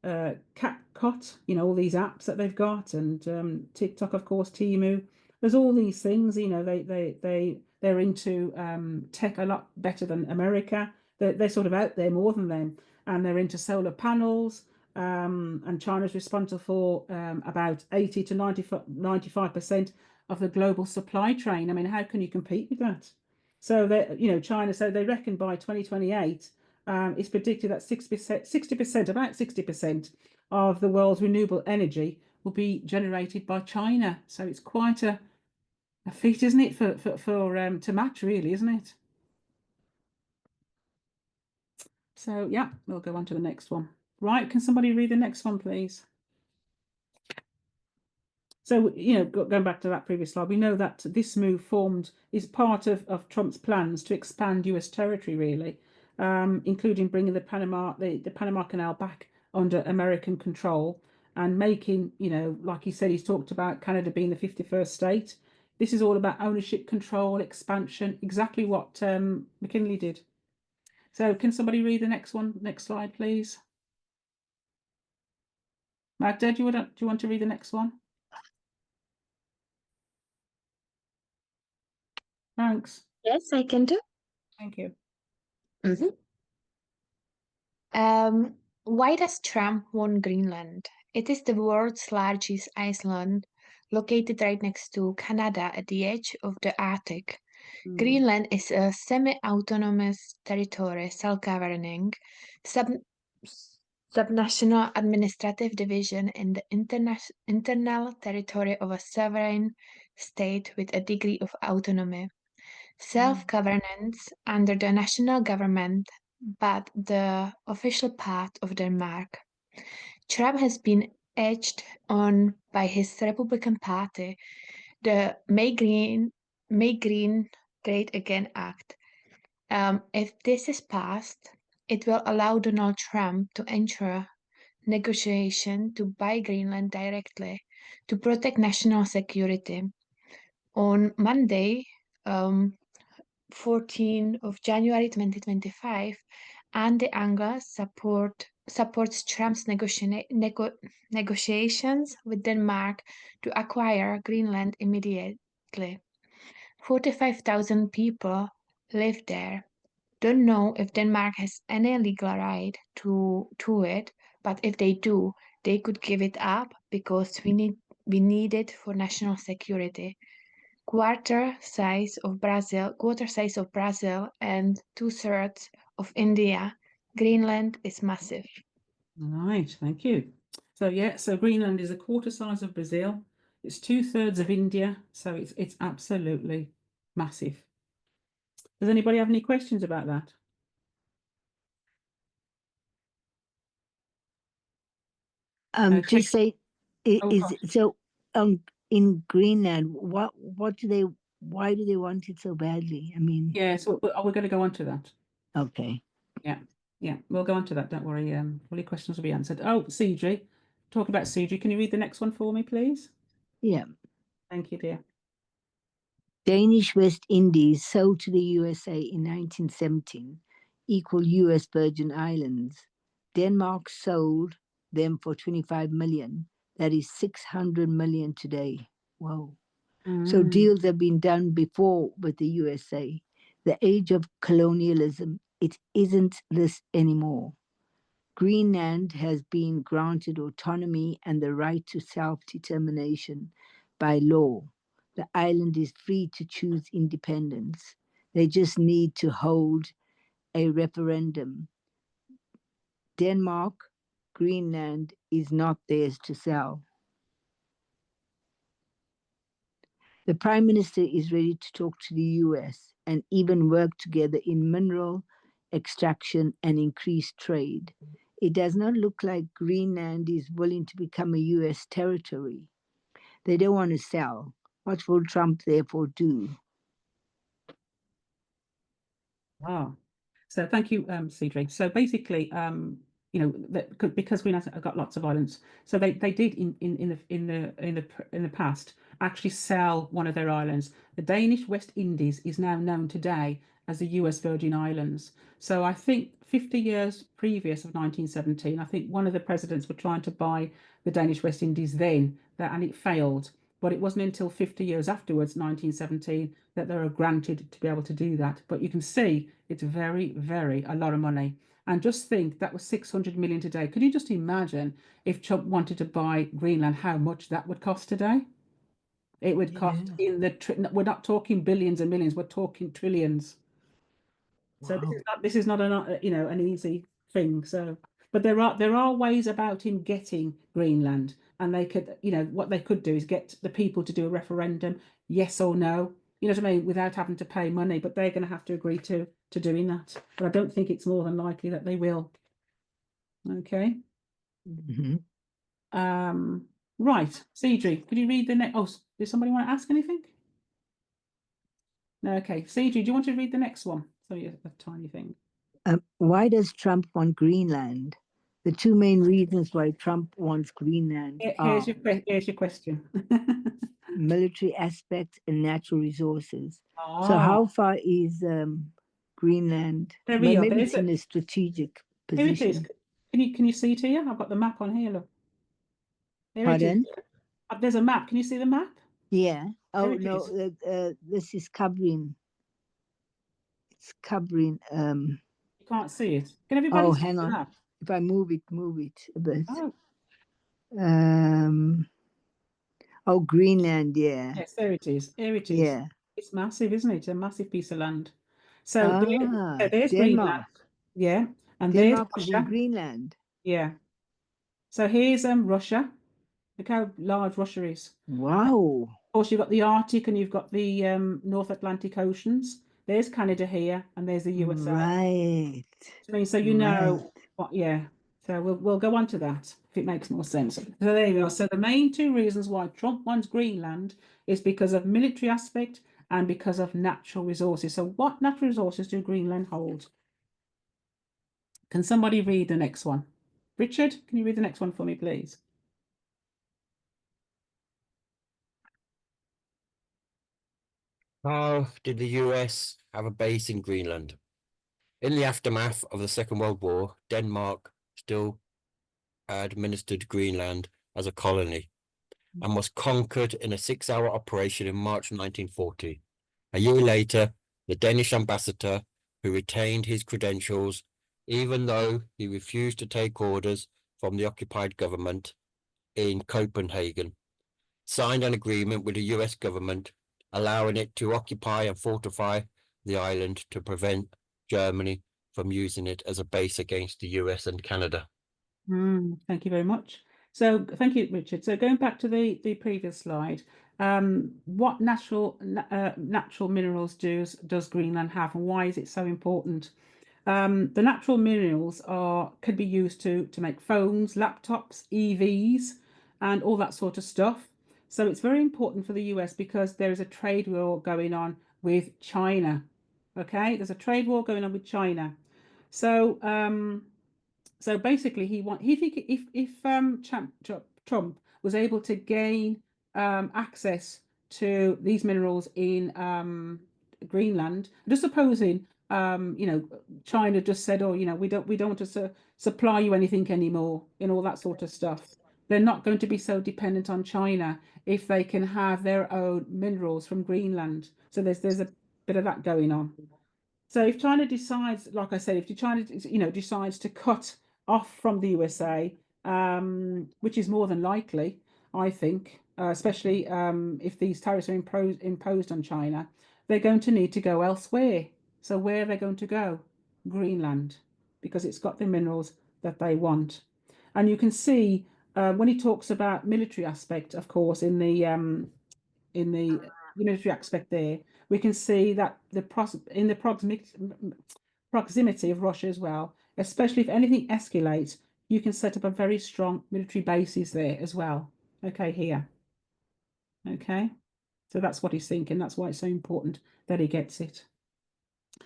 all these apps that they've got, and TikTok, of course, Temu. There's all these things, they're into tech a lot better than America. They're sort of out there more than them, and they're into solar panels. And China's responsible for about 80 to 95% of the global supply chain. I mean, how can you compete with that? So China, so they reckon by 2028, it's predicted that 60%, about 60% of the world's renewable energy will be generated by China. So it's quite a feat, isn't it, for to match, really, isn't it? So yeah, we'll go on to the next one. Right, can somebody read the next one, please? So, going back to that previous slide, we know that this move is part of Trump's plans to expand US territory, really, including bringing the Panama Canal back under American control and making, like he said, he's talked about Canada being the 51st state. This is all about ownership, control, expansion, exactly what McKinley did. So can somebody read the next one? Next slide, please. Magda, do you want to read the next one? Thanks. Yes, I can do. Thank you. Why does Trump want Greenland? It is the world's largest island, located right next to Canada at the edge of the Arctic. Greenland is a semi-autonomous territory, self-governing, subnational administrative division in the internal territory of a sovereign state with a degree of autonomy. Self-governance under the national government, but the official path of Denmark. Trump has been edged on by his Republican Party, the Make Green Great Again Act. If this is passed, it will allow Donald Trump to enter negotiation to buy Greenland directly to protect national security. On Monday, 14 of January 2025, Andy Angus supports Trump's negotiations with Denmark to acquire Greenland immediately. 45,000 people live there. Don't know if Denmark has any legal right to it, but if they do, they could give it up because we need it for national security. Quarter size of Brazil, and 2/3 of India. Greenland is massive. Right, thank you. So Greenland is a quarter size of Brazil. It's 2/3 of India, so it's absolutely massive. Does anybody have any questions about that? Just say, in Greenland, why do they want it so badly? I mean, yeah, so we're going to go on to that. Okay. Yeah, we'll go on to that. Don't worry. All your questions will be answered. Oh, CG, talk about CG. Can you read the next one for me, please? Yeah. Thank you, dear. Danish West Indies sold to the USA in 1917, equal US Virgin Islands. Denmark sold them for 25 million. That is 600 million today. Whoa. So deals have been done before with the USA. The age of colonialism, it isn't this anymore. Greenland has been granted autonomy and the right to self-determination by law. The island is free to choose independence. They just need to hold a referendum. Denmark, Greenland is not theirs to sell. The Prime Minister is ready to talk to the US and even work together in mineral extraction and increased trade. It does not look like Greenland is willing to become a US territory. They don't want to sell. What will Trump therefore do? Ah, so thank you, Cedric. So basically, you know, that because Greenland have got lots of islands, so they did in the past actually sell one of their islands. The Danish West Indies is now known today as the US Virgin Islands. So I think 50 years previous of 1917, I think one of the presidents were trying to buy the Danish West Indies then, and it failed. But it wasn't until 50 years afterwards, 1917, that they were granted to be able to do that. But you can see it's very, very a lot of money. And just think that was 600 million today. Could you just imagine if Trump wanted to buy Greenland, how much that would cost today? It would cost in the, we're not talking billions and millions, we're talking trillions. So this is not an you know, an easy thing. So, but there are ways about him getting Greenland, and they could, you know, what they could do is get the people to do a referendum, yes or no. You know what I mean, without having to pay money. But they're going to have to agree to doing that. But I don't think it's more than likely that they will. Okay. Right, Cedric, could you read the next? Oh, does somebody want to ask anything? No. Okay, Cedric, do you want to read the next one? So yeah, a tiny thing. Why does Trump want Greenland? The two main reasons why Trump wants Greenland Here's are your question. military aspects and natural resources. So how far is Greenland? There we are. Maybe it's in a strategic Here it is. position. Can you see it here? I've got the map on here. Look. There it Pardon? is. There's a map. Can you see the map? Yeah. Oh There it no, this is covering. It's covering. You can't see it. Can everybody Oh, see hang the on. map? If I move it a bit. Oh. Oh, Greenland. Yeah. Yes, there it is. Here it is. Yeah. It's massive, isn't it? A massive piece of land. So there's Denmark. Greenland. Yeah, and Denmark there's is in Russia. Greenland. Yeah. So here's Russia. Look how large Russia is. Wow. Of course, you've got the Arctic and you've got the North Atlantic Oceans. There's Canada here, and there's the USA. Right. I mean, so you know what? Yeah. So we'll go on to that if it makes more sense. So there you go. So the main two reasons why Trump wants Greenland is because of military aspect and because of natural resources. So what natural resources do Greenland hold? Can somebody read the next one? Richard, can you read the next one for me, please? How did the US have a base in Greenland? In the aftermath of the Second World War, Denmark still administered Greenland as a colony and was conquered in a 6-hour operation in March 1940. A year later, the Danish ambassador, who retained his credentials, even though he refused to take orders from the occupied government in Copenhagen, signed an agreement with the US government, allowing it to occupy and fortify the island to prevent Germany from using it as a base against the US and Canada. Thank you very much. So thank you, Richard. So going back to the previous slide, what natural minerals does Greenland have, and why is it so important? The natural minerals could be used to make phones, laptops, EVs, and all that sort of stuff. So it's very important for the US because there is a trade war going on with China. Okay, there's a trade war going on with China. So so basically, if Trump was able to gain access to these minerals in Greenland, just supposing you know, China just said, oh, you know, we don't want to supply you anything anymore, and all that sort of stuff. They're not going to be so dependent on China if they can have their own minerals from Greenland. So there's a bit of that going on. So if China decides, like I said, if China, you know, decides to cut off from the USA, which is more than likely, I think, especially if these tariffs are imposed on China, they're going to need to go elsewhere. So where are they going to go? Greenland, because it's got the minerals that they want. And you can see when he talks about military aspect, of course, in the military aspect there, we can see that in the proximity of Russia as well, especially if anything escalates, you can set up a very strong military bases there as well. Okay, here. Okay, so that's what he's thinking. That's why it's so important that he gets it.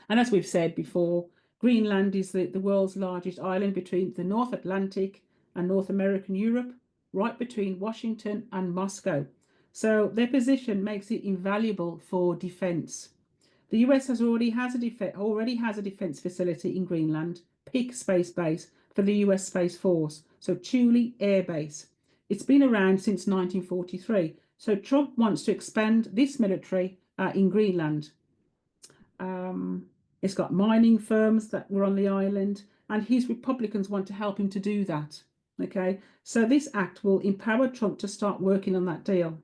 And as we've said before, Greenland is the world's largest island between the North Atlantic and North American Europe, right between Washington and Moscow. So their position makes it invaluable for defense. The US already has a defense facility in Greenland, Peak Space Base for the US Space Force, so Thule Air Base. It's been around since 1943. So Trump wants to expand this military in Greenland. It's got mining firms that were on the island, and his Republicans want to help him to do that. Okay, so this act will empower Trump to start working on that deal.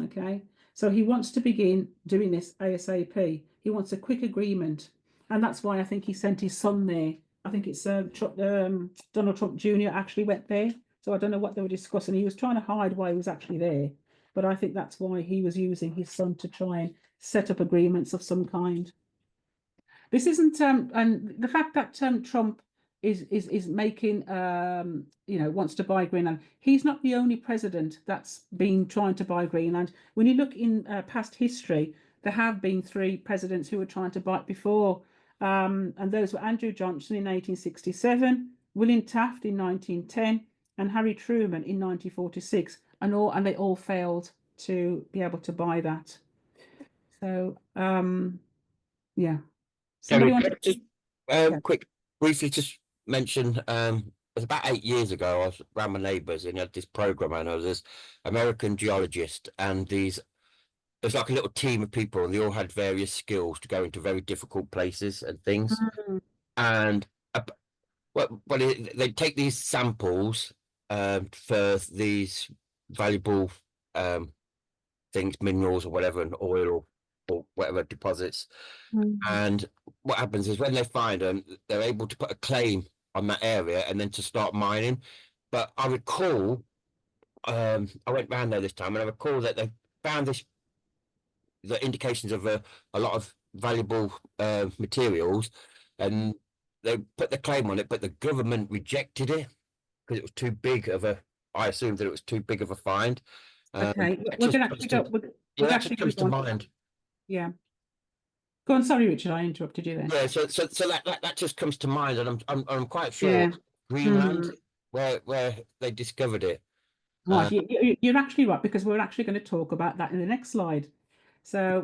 Okay, so he wants to begin doing this ASAP. He wants a quick agreement, and that's why I think he sent his son there. I think it's Donald Trump Jr. actually went there. So I don't know what they were discussing. He was trying to hide why he was actually there, but I think that's why he was using his son to try and set up agreements of some kind. This isn't, and the fact that Trump is making, wants to buy Greenland. He's not the only president that's been trying to buy Greenland. When you look in past history, there have been 3 presidents who were trying to buy it before, and those were Andrew Johnson in 1867, William Taft in 1910, and Harry Truman in 1946, and they all failed to be able to buy that. So, yeah. Somebody wanted to quick, briefly just mention, it was about 8 years ago, I was around my neighbours and had this program, and I was this American geologist, and there's like a little team of people, and they all had various skills to go into very difficult places and things. And they take these samples for these valuable things, minerals or whatever, and oil or whatever deposits. And what happens is when they find them, they're able to put a claim on that area and then to start mining. But I recall, I went round there this time, and I recall that they found the indications of a lot of valuable materials, and they put the claim on it, but the government rejected it because it was too big of a. I assumed that it was too big of a find. Okay, we're going to actually go. That actually comes to mind. Yeah. Go on, sorry, Richard, I interrupted you there. Yeah, so that just comes to mind, and I'm quite sure Greenland, where they discovered it. Right, you're actually right, because we're actually going to talk about that in the next slide. So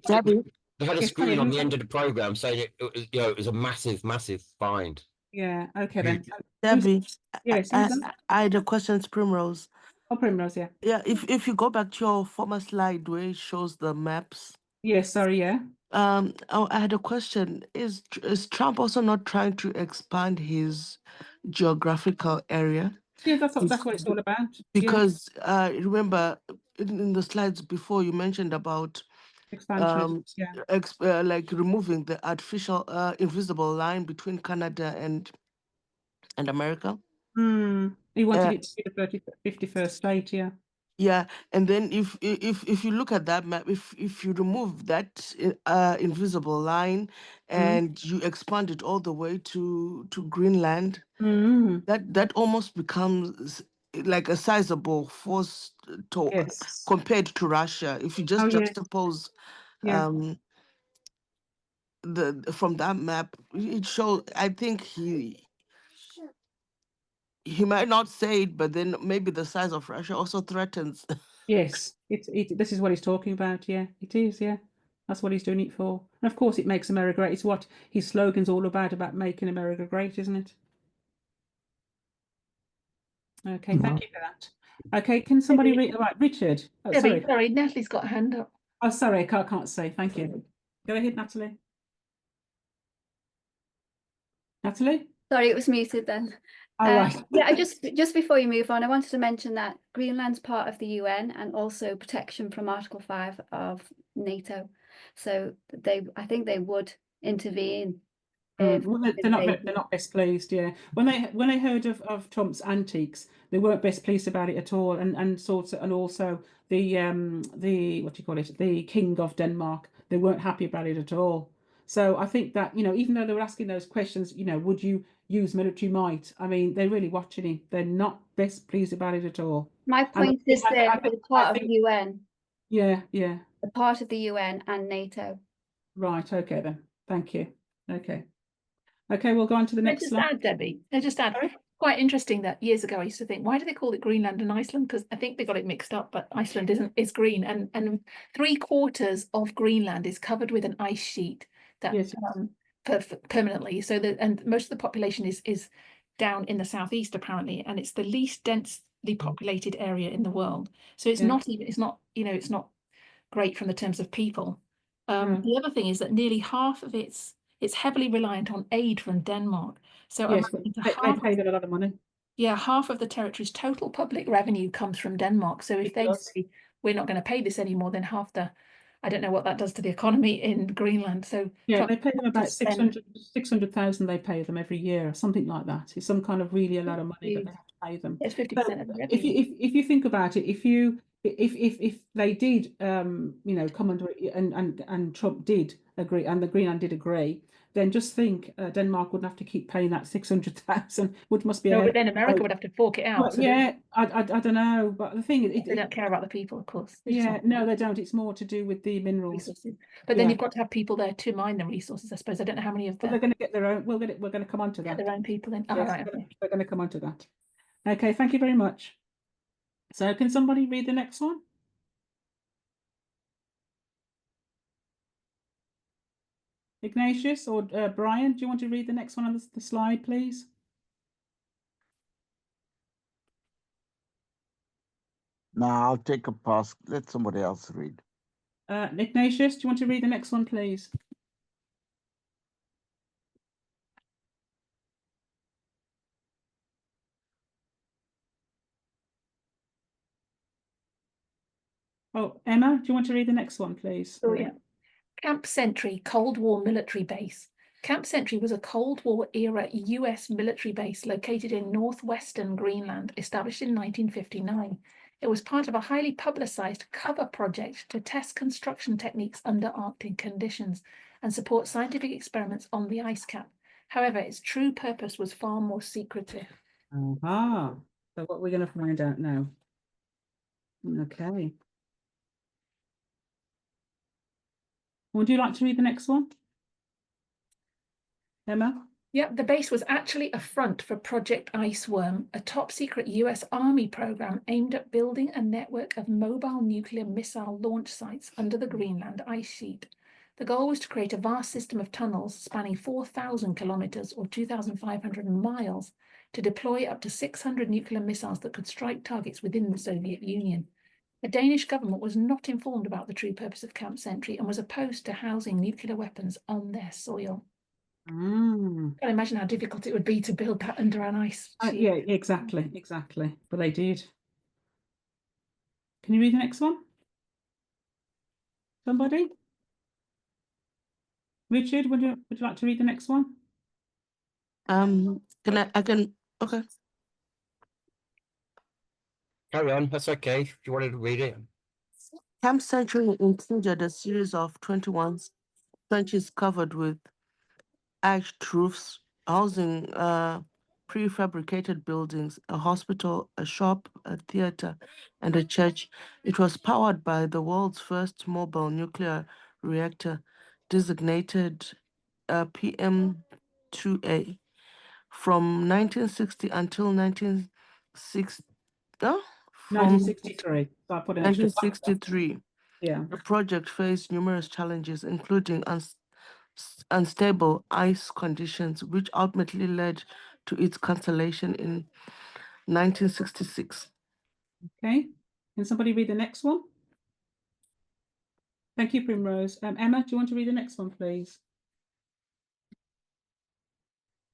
Debbie, they had a screen on the end of the program saying it was a massive find. Yeah. Okay then. Debbie, Yes. I had a question to Primrose. Oh, Primrose, yeah. Yeah, if you go back to your former slide where it shows the maps. Yes, sorry, yeah. I had a question. Is Trump also not trying to expand his geographical area? Yeah, that's what it's all about. Because remember in the slides before you mentioned about expansion, like removing the artificial invisible line between Canada and America. He wanted it to be the 51st state, yeah. Yeah, and then if you look at that map, if you remove that invisible line and you expand it all the way to Greenland, that almost becomes like a sizable force compared to Russia. If you just juxtapose from that map, it shows. I think he might not say it, but then maybe the size of Russia also threatens. Yes, this is what he's talking about. Yeah, it is. Yeah, that's what he's doing it for. And of course, it makes America great. It's what his slogan's all about making America great, isn't it? Okay, thank you for that. Okay, can somebody read? Right, Richard. Oh, sorry, Natalie's got a hand up. Oh, sorry, I can't say. Thank you. Go ahead, Natalie. Natalie? Sorry, it was muted then. All right. Yeah, just before you move on, I wanted to mention that Greenland's part of the UN and also protection from Article 5 of NATO. So I think they would intervene. Well, they're not best pleased. Yeah, when they heard of Trump's antics, they weren't best pleased about it at all. And also the what do you call it, the King of Denmark, they weren't happy about it at all. So I think that, even though they were asking those questions, would you use military might? I mean, they're really watching him. They're not best pleased about it at all. My point is they're part of the UN. Yeah. The part of the UN and NATO. Right. Okay then. Thank you. Okay. Okay, we'll go on to the next slide. Add, Debbie. I just add. Quite interesting that years ago I used to think, why do they call it Greenland and Iceland? Because I think they got it mixed up, but Iceland is green, and 3/4 of Greenland is covered with an ice sheet that permanently. So that, and most of the population is down in the southeast apparently, and it's the least densely populated area in the world. So it's not even it's not great from the terms of people. The other thing is that nearly half of it's heavily reliant on aid from Denmark. So yes, they pay them a lot of money. Yeah, half of the territory's total public revenue comes from Denmark. So if they say we're not going to pay this anymore, then half the, I don't know what that does to the economy in Greenland. So yeah, they pay them about 600,000. They pay them every year, something like that. It's some kind of really a lot of money that they have to pay them. It's 50% of the revenue. If you think about it, if they did come under it and Trump did agree and the Greenland did agree, then just think Denmark wouldn't have to keep paying that 600,000, which must be. No, but then America would have to fork it out. Well, so yeah, I don't know, but the thing is, they don't care about the people, of course. No, they don't. It's more to do with the minerals. Resources. But then you've got to have people there to mine the resources. I suppose I don't know how many of them. They're going to get their own. We're going to come on to that. Their own people in. Yes, Right, we're going to come on to that. Okay, thank you very much. So, can somebody read the next one? Ignatius or Brian, do you want to read the next one on the slide, please? No, I'll take a pass. Let somebody else read. Ignatius, do you want to read the next one, please? Oh, Emma, do you want to read the next one, please? Oh, yeah. Camp Sentry, Cold War military base. Camp Sentry was a Cold War era US military base located in northwestern Greenland, established in 1959. It was part of a highly publicized cover project to test construction techniques under Arctic conditions and support scientific experiments on the ice cap. However, its true purpose was far more secretive. So what we're going to find out now. Okay. Would you like to read the next one? Emma? Yep, the base was actually a front for Project Iceworm, a top-secret US Army program aimed at building a network of mobile nuclear missile launch sites under the Greenland ice sheet. The goal was to create a vast system of tunnels spanning 4,000 kilometers or 2,500 miles to deploy up to 600 nuclear missiles that could strike targets within the Soviet Union. The Danish government was not informed about the true purpose of Camp Sentry and was opposed to housing nuclear weapons on their soil. I can imagine how difficult it would be to build that under an ice sheet. Yeah, exactly. But they did. Can you read the next one? Somebody? Richard, would you like to read the next one? Okay. Carry on, that's okay. If you wanted to read it. Camp Sentry included a series of 21 trenches covered with arched roofs, housing prefabricated buildings, a hospital, a shop, a theater, and a church. It was powered by the world's first mobile nuclear reactor, designated PM2A. From 1960 until 1963. So I put 1963. Yeah. The project faced numerous challenges, including unstable ice conditions, which ultimately led to its cancellation in 1966. Okay. Can somebody read the next one? Thank you, Primrose. Emma, do you want to read the next one, please?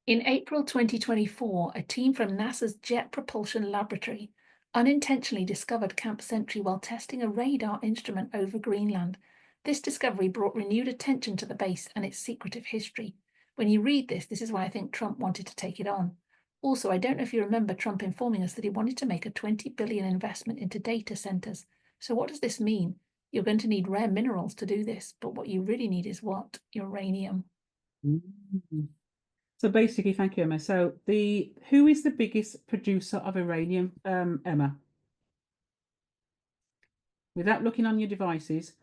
In April 2024, a team from NASA's Jet Propulsion Laboratory unintentionally discovered Camp Sentry while testing a radar instrument over Greenland. This discovery brought renewed attention to the base and its secretive history. When you read this, this is why I think Trump wanted to take it on. Also, I don't know if you remember Trump informing us that he wanted to make a $20 billion investment into data centers. So what does this mean? You're going to need rare minerals to do this, but what you really need is what? Uranium. So basically, thank you, Emma. So who is the biggest producer of uranium, Emma? Without looking on your devices,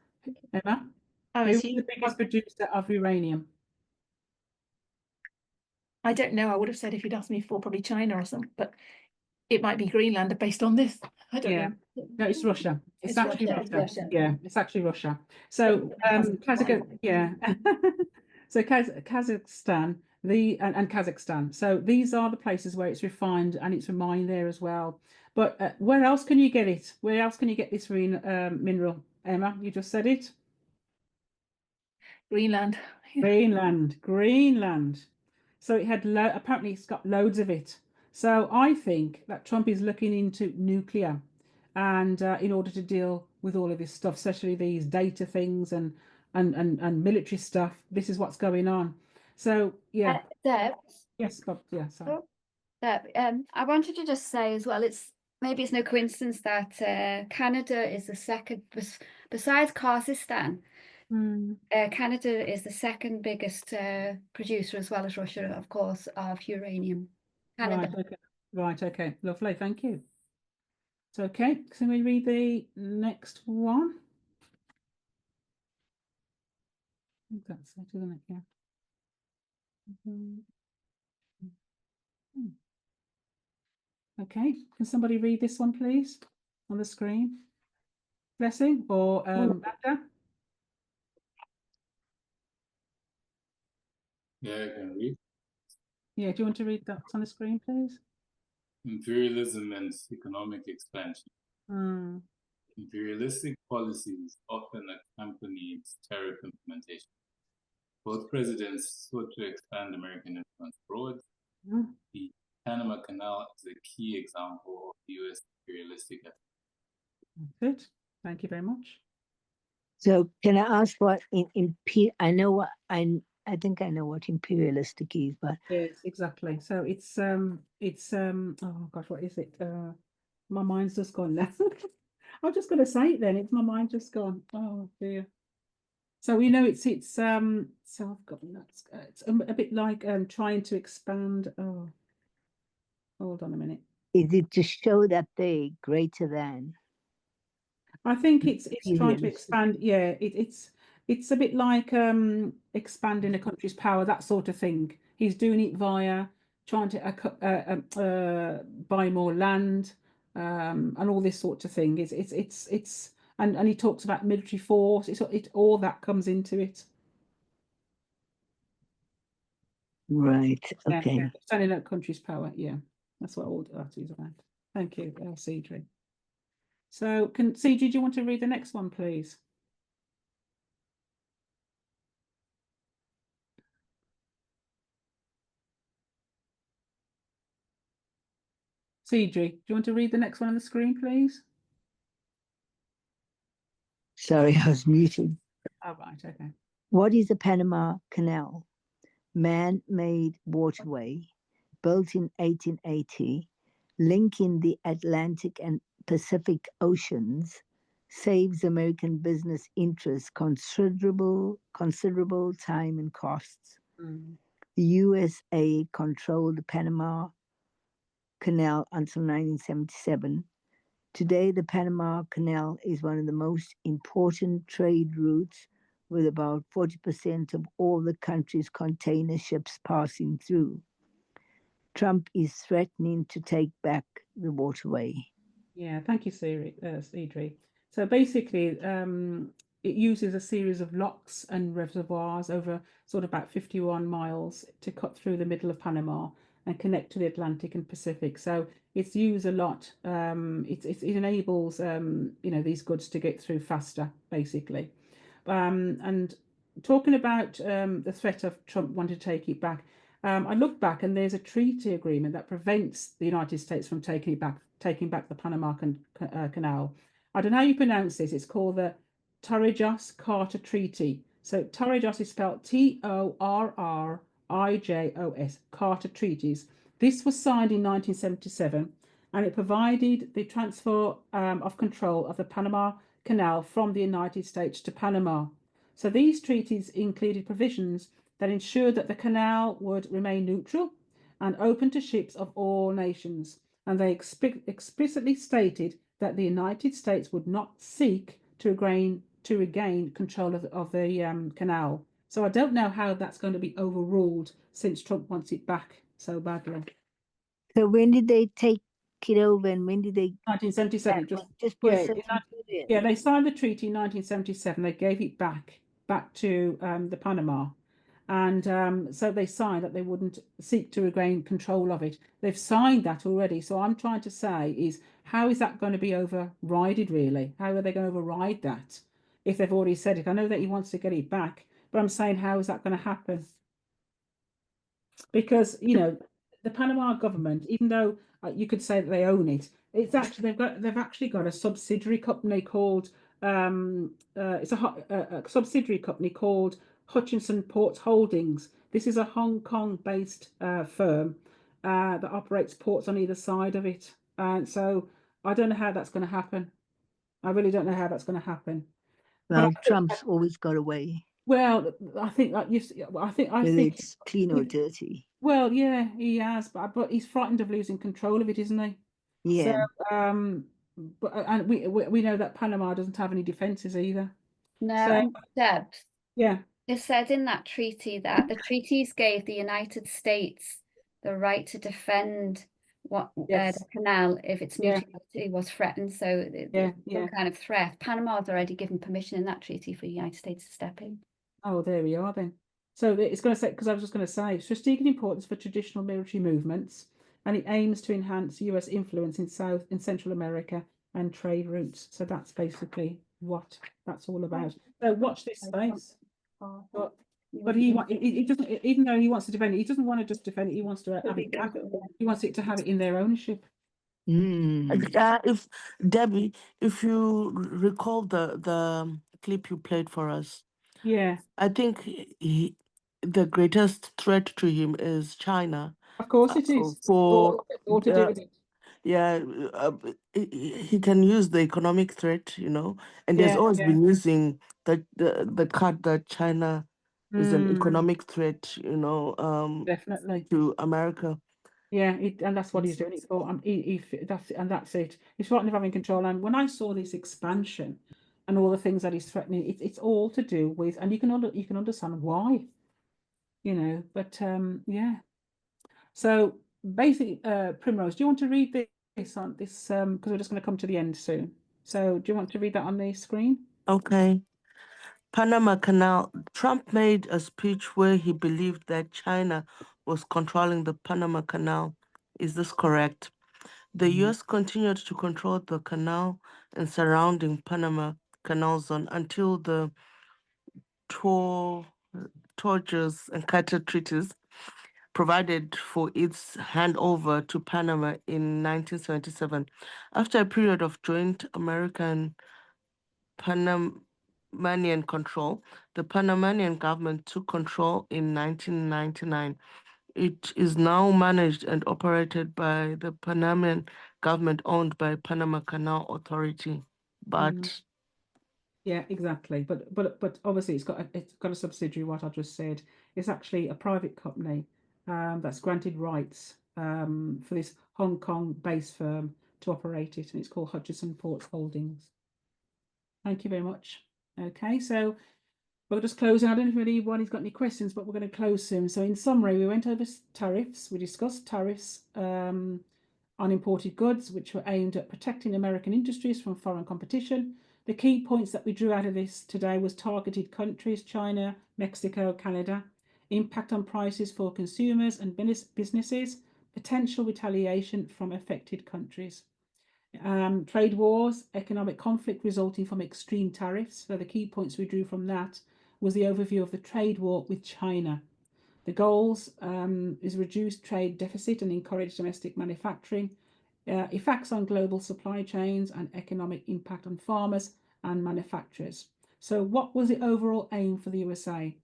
Emma, who is the biggest producer of uranium? I don't know. I would have said if you'd asked me for probably China or something, but it might be Greenland based on this. I don't know. No, it's Russia. It's actually Russia. Yeah, it's actually Russia. So Kazakhstan, yeah. So Kazakhstan, and Kazakhstan. So these are the places where it's refined, and it's remined there as well. But where else can you get it? Where else can you get this mineral? Emma, you just said it. Greenland. Greenland. So it had apparently it's got loads of it. So I think that Trump is looking into nuclear, and in order to deal with all of this stuff, especially these data things and military stuff, this is what's going on. So yeah. Deb. Yes, Bob. Yeah, sorry. Oh, Deb, I wanted to just say as well, maybe it's no coincidence that Canada is the second, besides Kazakhstan. Canada is the second biggest producer, as well as Russia, of course, of uranium. Canada. Right, okay. Right, okay. Lovely, thank you. So, okay, can we read the next one? I think that's it, isn't it? Yeah. Okay, can somebody read this one, please, on the screen? Blessing or Magda? Yeah, I can read. Yeah, do you want to read that on the screen, please? Imperialism and economic expansion. Imperialistic policies often accompanied tariff implementation. Both presidents sought to expand American influence abroad. The Panama Canal is a key example of U.S. imperialistic efforts. Good. Thank you very much. So can I ask what I know what I think I know what imperialistic is, but yes, exactly. So it's oh gosh, what is it? My mind's just gone now. I'm just going to say it then. It's my mind just gone. Oh dear. So we know it's so I've got it's a bit like trying to expand. Oh, hold on a minute. Is it to show that they're greater than? I think it's trying to expand. Yeah, it's a bit like expanding a country's power, that sort of thing. He's doing it via trying to buy more land and all this sort of thing. It's and he talks about military force. It all that comes into it. Right. Okay. Yeah, expanding a country's power. Yeah, that's what all that is about. Thank you, Cedric. So, Cedric, do you want to read the next one, please? Cedric, do you want to read the next one on the screen, please? Sorry, I was muted. Oh, right, okay. What is the Panama Canal? Man-made waterway built in 1880, linking the Atlantic and Pacific Oceans, saves American business interests considerable time and costs. The USA controlled the Panama Canal until 1977. Today, the Panama Canal is one of the most important trade routes, with about 40% of all the country's container ships passing through. Trump is threatening to take back the waterway. Yeah, thank you, Cedric. So basically, it uses a series of locks and reservoirs over sort of about 51 miles to cut through the middle of Panama and connect to the Atlantic and Pacific. So it's used a lot. It enables these goods to get through faster, basically. And talking about the threat of Trump wanting to take it back, I looked back and there's a treaty agreement that prevents the United States from taking back the Panama Canal. I don't know how you pronounce this. It's called the Torrijos-Carter Treaty. So Torrijos is spelled Torrijos, Carter Treaties. This was signed in 1977, and it provided the transfer of control of the Panama Canal from the United States to Panama. So these treaties included provisions that ensured that the canal would remain neutral and open to ships of all nations. And they explicitly stated that the United States would not seek to regain control of the canal. So I don't know how that's going to be overruled since Trump wants it back so badly. So when did they take it over, and when did they 1977. just put Yeah, a certain period? yeah, they signed the treaty in 1977. They gave it back to the Panama. And so they signed that they wouldn't seek to regain control of it. They've signed that already. So I'm trying to say is, how is that going to be overrided, really? How are they going to override that if they've already said it? I know that he wants to get it back, but I'm saying, how is that going to happen? Because, you know, the Panama government, even though you could say that they own it, it's actually they've actually got a subsidiary company called it's a subsidiary company called Hutchinson Ports Holdings. This is a Hong Kong-based firm that operates ports on either side of it, and so I don't know how that's going to happen. I really don't know how that's going to happen. Well, Trump's always got away, Well, I think that I whether think it's clean or dirty. well, yeah, he has, but he's frightened of losing control of it, isn't he? So, Yeah. but and we know that Panama doesn't have any defenses either. No, So, and Debs, yeah, it said in that treaty that the treaties gave the United States the right to defend what yes, the canal if its yeah, neutrality was threatened. So yeah, some yeah. kind of threat. Panama's already given permission in that treaty for the United States to step in. Oh, there we are then. So it's going to say, because I was just going to say, strategic importance for traditional military movements, and it aims to enhance US influence in South and Central America and trade routes. So that's basically what that's all about. So watch this space. But he doesn't, even though he wants to defend it, he doesn't want to just defend it. He wants to have it back. He wants it to have it in their ownership. If Debbie, if you recall the clip you played for us, Yeah, I think the greatest threat to him is China. of course it is. For All to do with it. yeah, he can use the economic threat, you know, and there's Yeah, always yeah. been using the card that China is an economic threat, you know, Definitely. to America. Yeah, and that's what he's doing it for. That's it. He's frightened of having control. And when I saw this expansion and all the things that he's threatening, it's all to do with, and you can understand why, you know. But yeah. So basically, Primrose, do you want to read this on this? Because we're just going to come to the end soon. So do you want to read that on the screen? Okay. Panama Canal. Trump made a speech where he believed that China was controlling the Panama Canal. Is this correct? The US continued to control the canal and surrounding Panama Canal zone until the Torres and Carter treaties provided for its handover to Panama in 1977. After a period of joint American Panamanian control, the Panamanian government took control in 1999. It is now managed and operated by the Panamanian government owned by Panama Canal Authority. But Yeah, exactly. But obviously it's got a subsidiary. What I just said, it's actually a private company that's granted rights for this Hong Kong-based firm to operate it, and it's called Hutchinson Ports Holdings. Thank you very much. Okay, so we'll just close. I don't know if anybody's got any questions, but we're going to close soon. So in summary, we went over tariffs. We discussed tariffs on imported goods, which were aimed at protecting American industries from foreign competition. The key points that we drew out of this today was targeted countries, China, Mexico, Canada, impact on prices for consumers and businesses, potential retaliation from affected countries. Trade wars, economic conflict resulting from extreme tariffs. So the key points we drew from that was the overview of the trade war with China. The goals is reduce trade deficit and encourage domestic manufacturing, effects on global supply chains and economic impact on farmers and manufacturers. So what was the overall aim for the USA?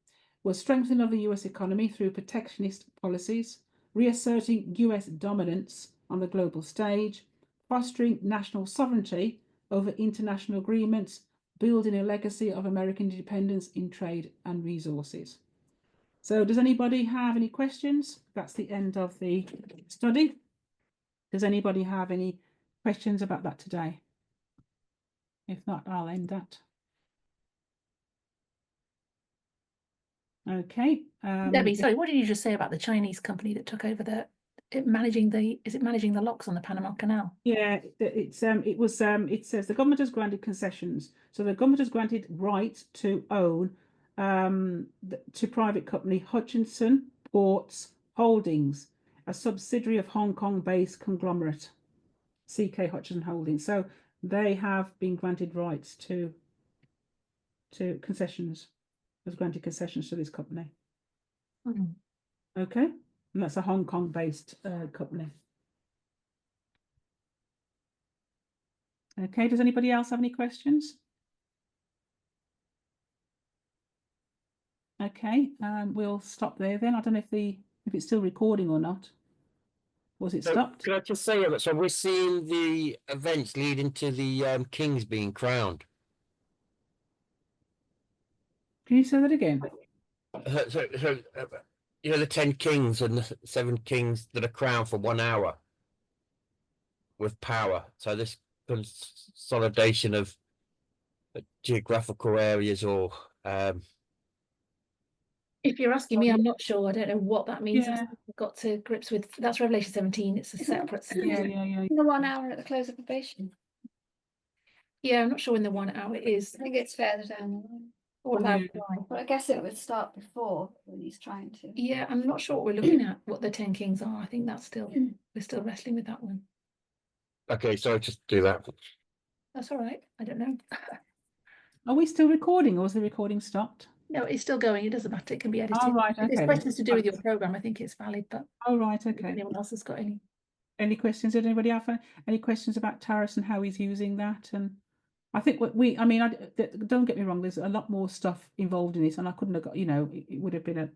Was strengthening of the US economy through protectionist policies, reasserting US dominance on the global stage, fostering national sovereignty over international agreements, building a legacy of American independence in trade and resources. So does anybody have any questions? That's the end of the study. Does anybody have any questions about that today? If not, I'll end that. Okay. Debbie, sorry, what did you just say about the Chinese company that took over managing the locks on the Panama Canal? Yeah, it says the government has granted concessions. So the government has granted right to own to private company Hutchinson Ports Holdings, a subsidiary of Hong Kong-based conglomerate CK Hutchinson Holdings. So they have been granted rights to concessions. Has granted concessions to this company. Okay, and that's a Hong Kong-based company. Okay, does anybody else have any questions? Okay, we'll stop there then. I don't know if it's still recording or not. Was it stopped? Can I just say, so we're seeing the events leading to the kings being crowned. Can you say that again? You know, the 10 kings and the 7 kings that are crowned for 1 hour with power. So this consolidation of geographical areas or if you're asking me, I'm not sure. I don't know what that means. Yeah. I've got to grips with that's Revelation 17. It's a separate. Yeah. The 1 hour at the close of probation. Yeah, I'm not sure when the 1 hour is. I think it's further down the line. Or Yeah. But I guess it would start before when he's trying to. Yeah, I'm not sure what we're looking at, what the 10 kings are. I think that's still, we're still wrestling with that one. okay, so just do that. That's all right. I don't know. Are we still recording, or is the recording stopped? No, it's still going. It doesn't matter. It can be edited. Oh, right, If there's okay. questions to do with your program, I think it's valid, but Oh, right, if okay. anyone else has got Any questions? Did anybody have any questions about tariffs and how he's using that? And I think don't get me wrong, there's a lot more stuff involved in it, and I couldn't have got, it would have been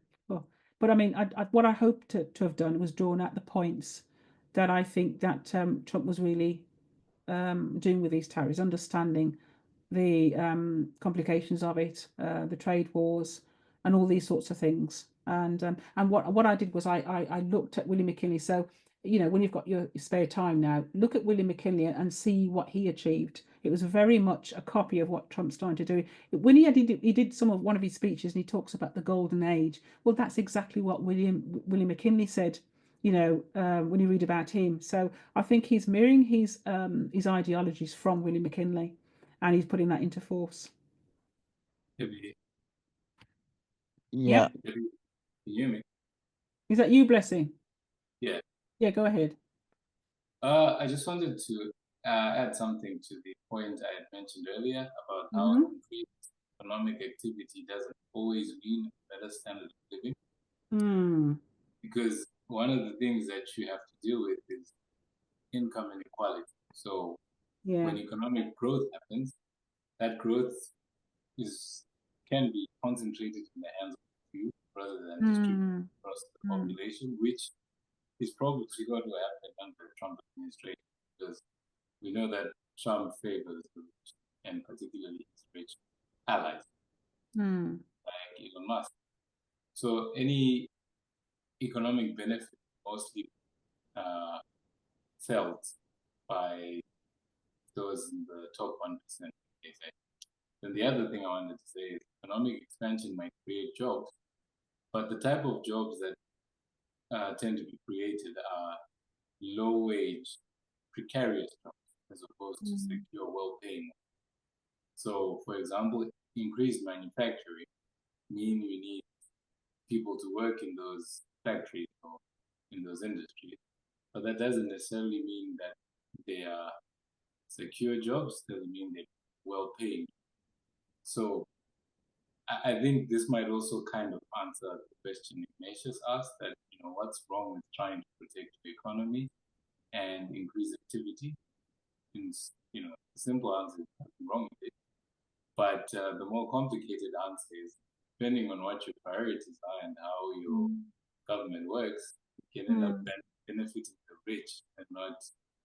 but I mean, what I hoped to have done was drawn out the points that I think that Trump was really doing with these tariffs, understanding the complications of it, the trade wars, and all these sorts of things. And what I did was I looked at Willie McKinley. So when you've got your spare time now, look at Willie McKinley and see what he achieved. It was very much a copy of what Trump's trying to do. When he did one of his speeches, and he talks about the golden age. Well, that's exactly what Willie McKinley said. When you read about him. So I think he's mirroring his ideologies from Willie McKinley, and he's putting that into force. Yeah. Can you hear me? Is that you, Blessing? Yeah. Yeah, go ahead. I just wanted to add something to the point I had mentioned earlier about how increased economic activity doesn't always mean a better standard of living. Because one of the things that you have to deal with is income inequality. So when economic growth happens, that growth can be concentrated in the hands of a few rather than distributed across the population, which is probably going to happen under the Trump administration, because we know that Trump favors the rich, and particularly his rich allies, like Elon Musk. So any economic benefit mostly felt by those in the top 1%. Then the other thing I wanted to say is economic expansion might create jobs, but the type of jobs that tend to be created are low-wage, precarious jobs as opposed to secure, well-paying. So, for example, increased manufacturing mean we need people to work in those factories or in those industries, but that doesn't necessarily mean that they are secure jobs. Doesn't mean they're well-paying. So I think this might also kind of answer the question Ignatius asked, that, what's wrong with trying to protect the economy and increase activity? And, the simple answer is nothing wrong with it. But the more complicated answer is, depending on what your priorities are and how your government works, you can end up benefiting the rich and not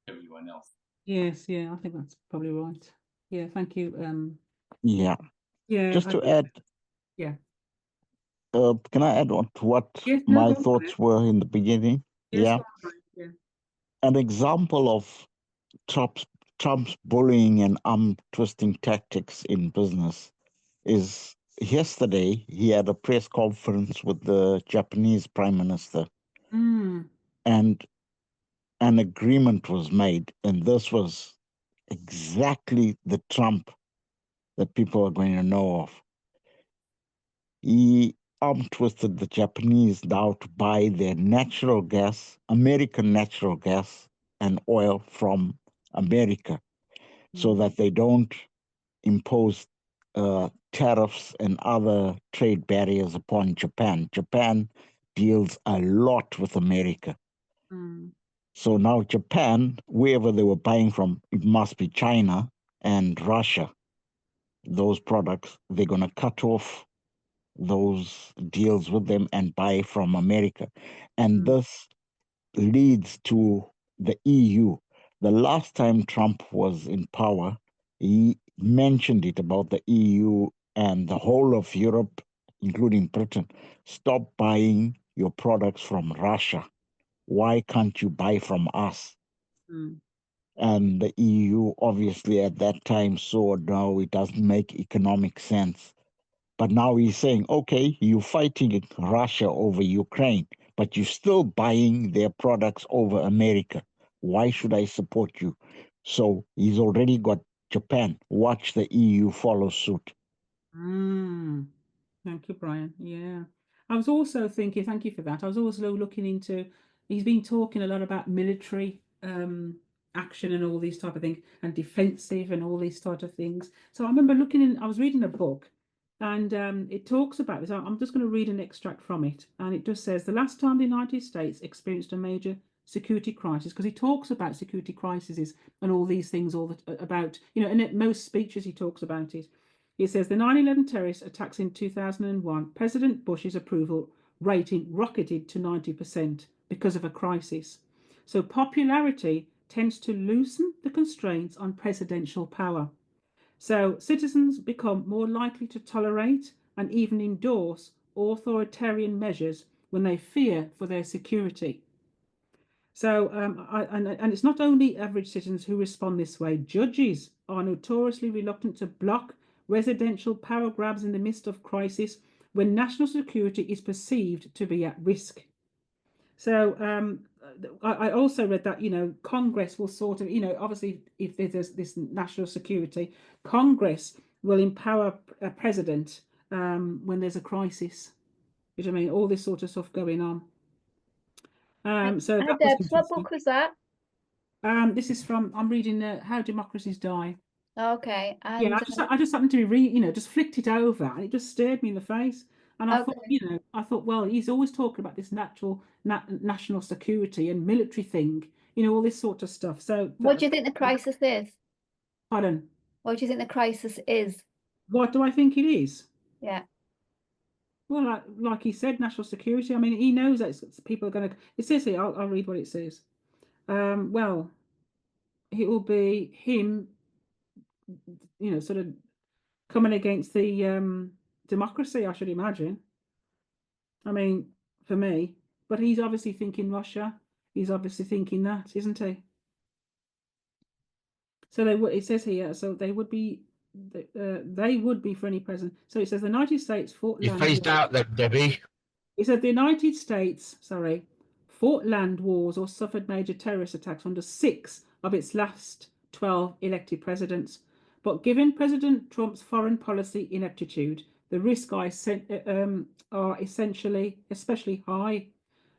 everyone else. Yes, I think that's probably right. Yeah, thank you. Yeah. Just to add. Yeah. Can I add on to what my thoughts were in the beginning? Yes, yeah. An example of Trump's bullying and arm twisting tactics in business is yesterday he had a press conference with the Japanese Prime Minister, and an agreement was made, and this was exactly the Trump that people are going to know of. He arm twisted the Japanese now to buy their natural gas, American natural gas and oil from America, so that they don't impose tariffs and other trade barriers upon Japan. Japan deals a lot with America. So now Japan, wherever they were buying from, it must be China and Russia. Those products, they're going to cut off those deals with them and buy from America. And this leads to the EU. The last time Trump was in power, he mentioned it about the EU and the whole of Europe, including Britain. Stop buying your products from Russia. Why can't you buy from us? And the EU obviously at that time saw, no, it doesn't make economic sense. But now he's saying, okay, you're fighting Russia over Ukraine, but you're still buying their products over America. Why should I support you? So he's already got Japan. Watch the EU follow suit. Thank you, Brian. Yeah. I was also thinking, thank you for that. I was also looking into, he's been talking a lot about military action and all these type of things, and defensive and all these sort of things. So I remember I was reading a book, and it talks about this. I'm just going to read an extract from it. And it just says, the last time the United States experienced a major security crisis, because he talks about security crises and all these things, about, and in most speeches he talks about it. It says the 9/11 terrorist attacks in 2001, President Bush's approval rating rocketed to 90% because of a crisis. So popularity tends to loosen the constraints on presidential power. So citizens become more likely to tolerate and even endorse authoritarian measures when they fear for their security. So, and it's not only average citizens who respond this way. Judges are notoriously reluctant to block residential power grabs in the midst of crisis when national security is perceived to be at risk. So I also read that, Congress will sort of, obviously if there's this national security, Congress will empower a president when there's a crisis. You know what I mean? All this sort of stuff going on. So that was what book was that? This is from, I'm reading How Democracies Die. Okay. And yeah, I just happened to read, just flicked it over, and it just stared me in the face. And I thought, well, he's always talking about this national security and military thing, all this sort of stuff. So, what do you think the crisis is? Pardon? What do you think the crisis is? What do I think it is? Yeah. Well, like he said, national security. I mean, he knows that people are going to. It says here. I'll read what it says. Well, it will be him, sort of coming against the democracy, I should imagine. I mean, for me, but he's obviously thinking Russia. He's obviously thinking that, isn't he? So it says here, so they would be for any president. So it says the United States fought You land. phased out that, Debbie. It said the United States, fought land wars or suffered major terrorist attacks under 6 of its last 12 elected presidents. But given President Trump's foreign policy ineptitude, the risks are especially high.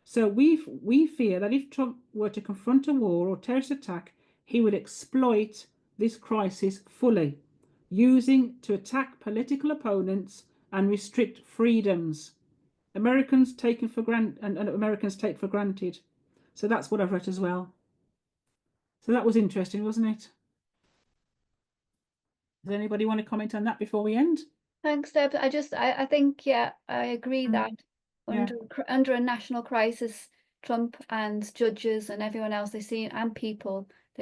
So we fear that if Trump were to confront a war or terrorist attack, he would exploit this crisis fully, using to attack political opponents and restrict freedoms Americans taken for granted, and Americans take for granted. So that's what I've read as well. So that was interesting, wasn't it? Does anybody want to comment on that before we end? Thanks, Deb. I think, yeah, I agree that under a national crisis, Trump and judges and everyone else, they seem to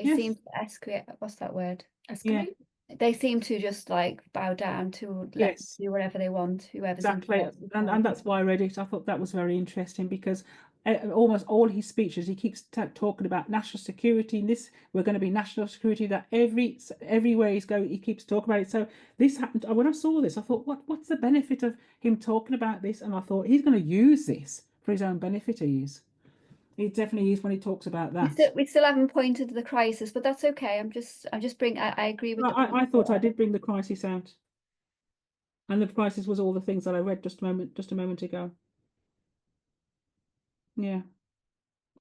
escalate. What's that word? Escalate. Yeah. They seem to just bow down to let them do whatever they want, whoever's exactly. And that's why I read it. I thought that was very interesting because almost all his speeches, he keeps talking about national security. And this, we're going to be national security. That everywhere he's going, he keeps talking about it. So this happened. When I saw this, I thought, what's the benefit of him talking about this? And I thought he's going to use this for his own benefit. He definitely is when he talks about that. We still haven't pointed to the crisis, but that's okay. I'm just bringing. I agree with. I thought I did bring the crisis out, and the crisis was all the things that I read just a moment ago. Yeah.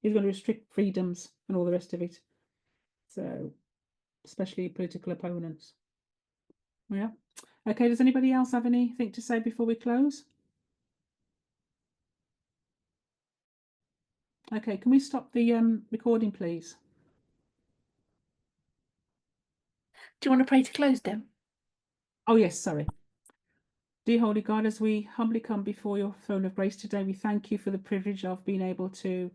He's going to restrict freedoms and all the rest of it. So, especially political opponents. Yeah. Okay, does anybody else have anything to say before we close? Okay, can we stop the recording, please? Do you want to pray to close, Deb? Oh, yes, sorry. Dear Holy God, as we humbly come before your throne of grace today, we thank you for the privilege of being able to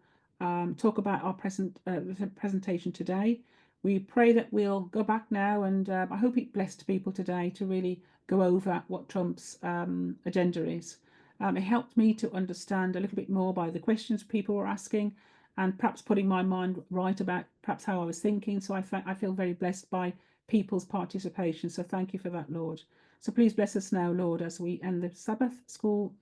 talk about our presentation today. We pray that we'll go back now, and I hope it blessed people today to really go over what Trump's agenda is. It helped me to understand a little bit more by the questions people were asking, and perhaps putting my mind right about perhaps how I was thinking. So I feel very blessed by people's participation. So thank you for that, Lord. So please bless us now, Lord, as we end the Sabbath school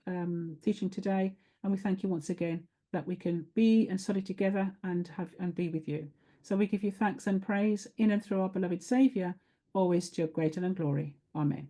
teaching today. And we thank you once again that we can be and study together and be with you. So we give you thanks and praise in and through our beloved Saviour, always to your great and glory. Amen.